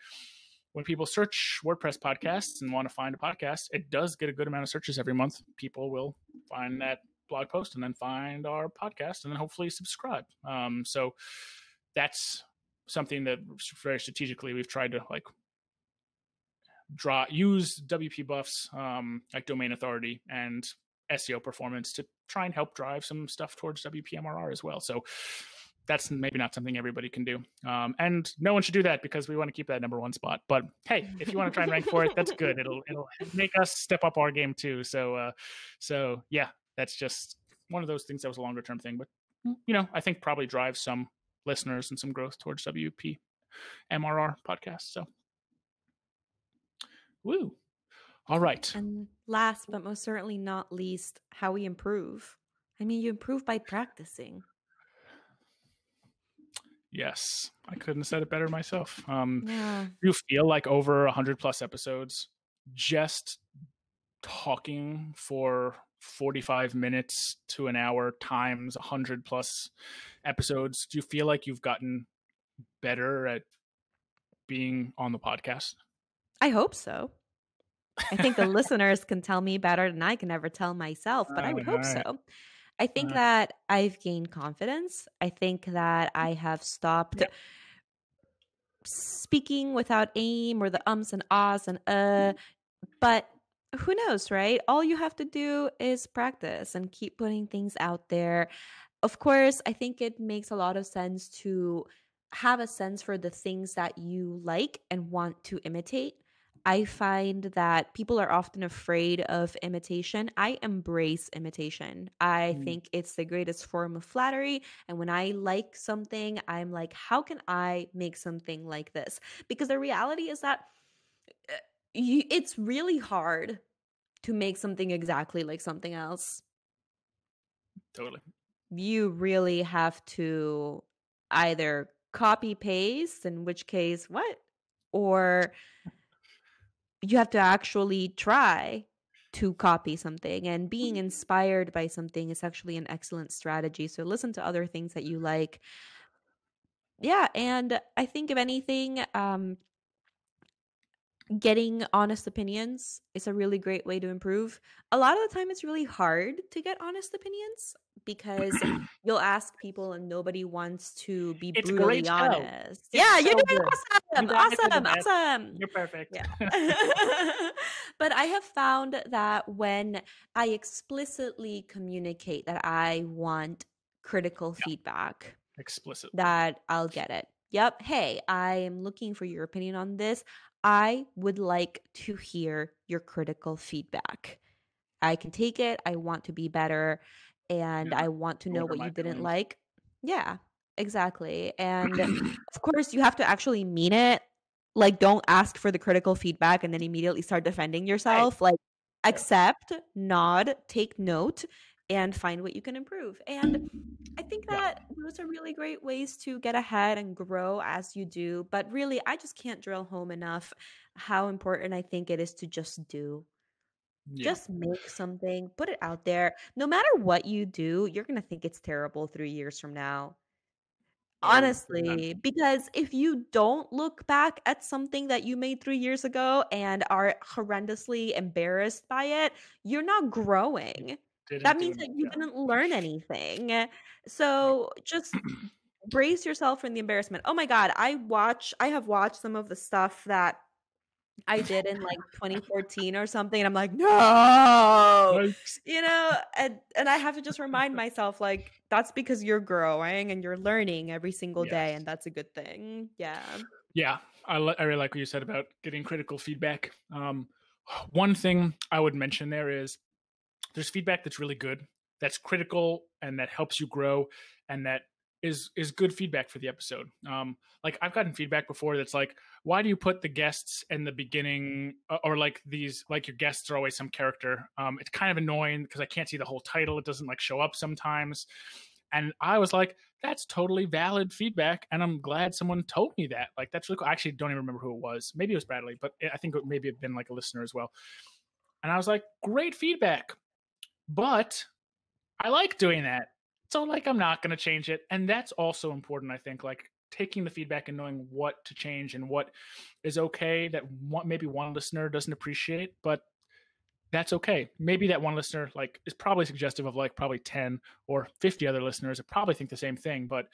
when people search WordPress podcasts and want to find a podcast, it does get a good amount of searches every month. People will find that blog post and then find our podcast and then hopefully subscribe. So that's something that very strategically we've tried to like use WP Buffs, like domain authority and SEO performance to try and help drive some stuff towards WPMRR as well. So that's maybe not something everybody can do. And no one should do that because we want to keep that #1 spot. But hey, if you want to try and rank for it, that's good. It'll make us step up our game too. So yeah, that's just one of those things that was a longer term thing. But I think probably drives some listeners and some growth towards WPMRR podcast. So woo. All right. And last but most certainly not least, how we improve. I mean, you improve by practicing. Yes, I couldn't have said it better myself. You feel like over 100 plus episodes, just talking for 45 minutes to an hour times 100 plus episodes, do you feel like you've gotten better at being on the podcast? I hope so. I think the listeners can tell me better than I can ever tell myself, but I would hope so. I think that I've gained confidence. I think that I have stopped speaking without aim or the ums and ahs and but who knows, right? All you have to do is practice and keep putting things out there. Of course, I think it makes a lot of sense to have a sense for the things that you like and want to imitate. I find that people are often afraid of imitation. I embrace imitation. I think it's the greatest form of flattery. And when I like something, I'm like, how can I make something like this? Because the reality is that it's really hard to make something exactly like something else. Totally. You really have to either copy paste, in which case, what? Or you have to actually try to copy something, and being inspired by something is actually an excellent strategy. So listen to other things that you like. Yeah, and I think if anything, getting honest opinions is a really great way to improve. A lot of the time, it's really hard to get honest opinions because you'll ask people and nobody wants to be It's a great brutally show. honest. It's Yeah, you're so doing good. You awesome. guys are the Awesome. best. Awesome. You're perfect. Yeah. But I have found that when I explicitly communicate that I want critical Yeah, feedback, explicitly. that I'll get it. Yep. Hey, I am looking for your opinion on this. I would like to hear your critical feedback. I can take it. I want to be better and Yeah. I want to know What are what my you didn't feelings? like. Yeah, exactly. And of course, you have to actually mean it. Like, don't ask for the critical feedback and then immediately start defending Right. yourself. Like, Yeah. accept, nod, take note, and find what you can improve. And I think Yeah. that those are really great ways to get ahead and grow as you do. But really, I just can't drill home enough how important I think it is to just do. Yeah. Just make something, put it out there. No matter what you do, you're going to think it's terrible 3 years from now. Oh, big time. Honestly, because if you don't look back at something that you made 3 years ago and are horrendously embarrassed by it, you're not You growing. That didn't do means enough. that you Yeah. didn't learn anything. Yeah. So just brace yourself from the embarrassment. Oh my God, I have watched some of the stuff that I did in like 2014 or something, and I'm like, no, Yikes. and I have to just remind myself, like, that's because you're growing and you're learning every single day, Yes. and that's a good thing. Yeah. Yeah. I really like what you said about getting critical feedback. One thing I would mention there is there's feedback that's really good, that's critical, and that helps you grow, and that is good feedback for the episode. Like I've gotten feedback before that's like, why do you put the guests in the beginning, or like these, like your guests are always some character. It's kind of annoying because I can't see the whole title. It doesn't like show up sometimes. And I was like, that's totally valid feedback, and I'm glad someone told me that. Like that's really cool. I actually don't even remember who it was. Maybe it was Bradley, but I think it maybe it'd been like a listener as well. And I was like, great feedback, but I like doing that. So like I'm not going to change it. And that's also important, I think, like taking the feedback and knowing what to change and what is okay that maybe one listener doesn't appreciate, but that's okay. Maybe that one listener like is probably suggestive of like probably 10 or 50 other listeners that probably think the same thing, but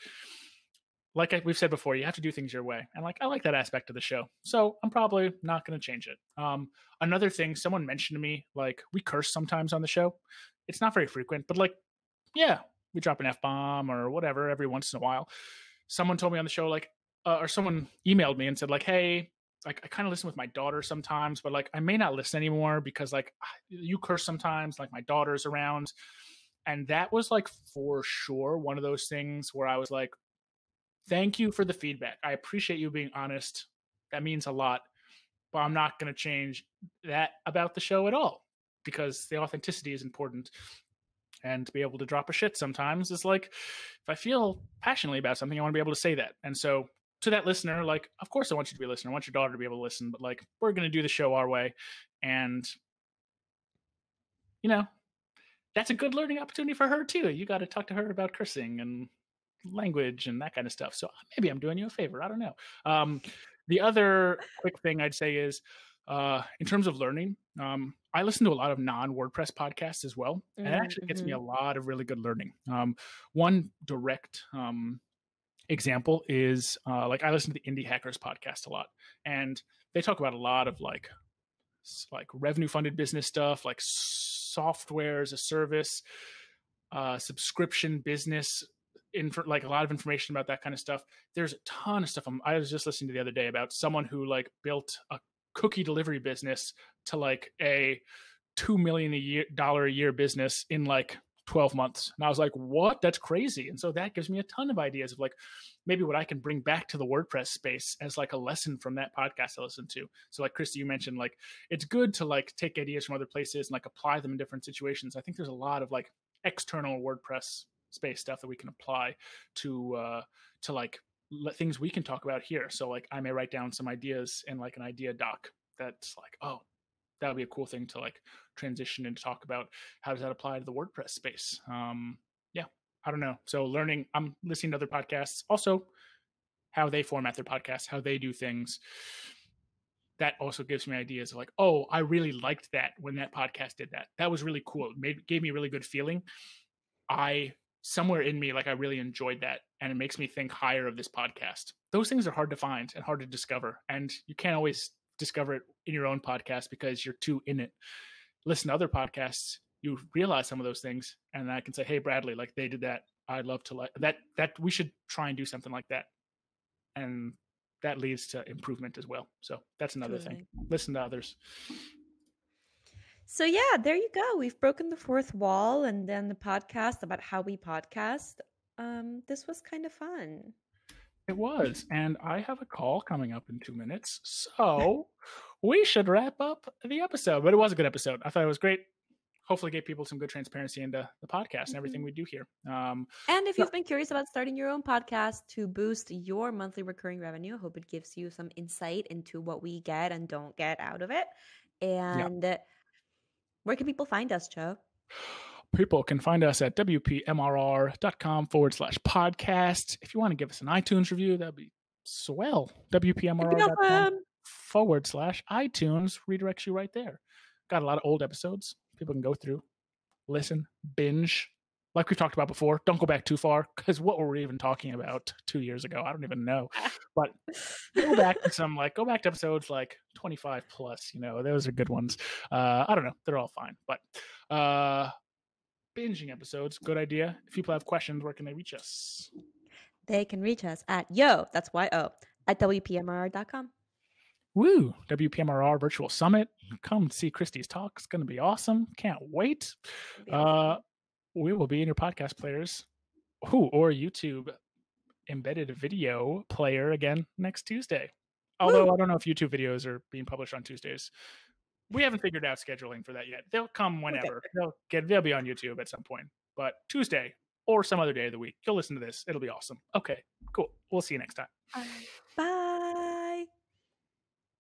like we've said before, you have to do things your way. And like I like that aspect of the show. So I'm probably not going to change it. Another thing someone mentioned to me, like we curse sometimes on the show. It's not very frequent, but like yeah, we drop an F-bomb or whatever every once in a while. Someone told me on the show, like, or someone emailed me and said, like, hey, like I kind of listen with my daughter sometimes, but like I may not listen anymore because like you curse sometimes, like my daughter's around. And that was like for sure one of those things where I was like, thank you for the feedback. I appreciate you being honest. That means a lot, but I'm not going to change that about the show at all because the authenticity is important, and to be able to drop a shit sometimes is like if I feel passionately about something, I want to be able to say that. And so to that listener, like of course I want you to be a listener, I want your daughter to be able to listen, but like we're going to do the show our way. And you know, that's a good learning opportunity for her too. You got to talk to her about cursing and language and that kind of stuff. So maybe I'm doing you a favor, I don't know. The other quick thing I'd say is in terms of learning, I listen to a lot of non-WordPress podcasts as well, and it actually gets me Mm-hmm. a lot of really good learning. One direct example is like I listen to the Indie Hackers podcast a lot, and they talk about a lot of like revenue funded business stuff, like software as a service, subscription business, like a lot of information about that kind of stuff. There's a ton of stuff. I was just listening to the other day about someone who like built a cookie delivery business to like a $2 million a year business in like 12 months. And I was like, what? That's crazy. And so that gives me a ton of ideas of like maybe what I can bring back to the WordPress space as like a lesson from that podcast I listened to. So like Christie, you mentioned like it's good to like take ideas from other places and like apply them in different situations. I think there's a lot of like external WordPress space stuff that we can apply to like things we can talk about here. So like I may write down some ideas in like an idea doc that's like, oh, that would be a cool thing to like transition and talk about. How does that apply to the WordPress space? Yeah, I don't know. So learning, I'm listening to other podcasts, also how they format their podcasts, how they do things. That also gives me ideas of like, oh, I really liked that when that podcast did that. That was really cool. It gave me a really good feeling. Somewhere in me, like I really enjoyed that, and it makes me think higher of this podcast. Those things are hard to find and hard to discover, and you can't always discover it in your own podcast because you're too in it. Listen to other podcasts, you realize some of those things, and I can say, hey, Bradley, like they did that. I'd love to like that. That we should try and do something like that, and that leads to improvement as well. So that's another thing. Listen to others. So yeah, there you go. We've broken the fourth wall and then the podcast about how we podcast. This was kind of fun. It was. And I have a call coming up in 2 minutes. So we should wrap up the episode. But it was a good episode. I thought it was great. Hopefully get people some good transparency into the podcast and everything we do here. And if you've been curious about starting your own podcast to boost your monthly recurring revenue, I hope it gives you some insight into what we get and don't get out of it. And where can people find us, Joe? People can find us at WPMRR.com/podcast. If you want to give us an iTunes review, that'd be swell. WPMRR.com/iTunes redirects you right there. Got a lot of old episodes people can go through, listen, binge. Like we've talked about before, don't go back too far, because what were we even talking about 2 years ago? I don't even know. But go back to episodes like 25 plus, those are good ones. I don't know. They're all fine. But binging episodes, good idea. If people have questions, where can they reach us? They can reach us at that's YO, at WPMRR.com. Woo! WPMRR Virtual Summit. Come see Christie's talk. It's going to be awesome. Can't wait. We will be in your podcast players or YouTube embedded video player again next Tuesday. Although I don't know if YouTube videos are being published on Tuesdays. We haven't figured out scheduling for that yet. They'll come whenever. They'll be on YouTube at some point. But Tuesday or some other day of the week, you'll listen to this. It'll be awesome. Okay, cool. We'll see you next time. Bye.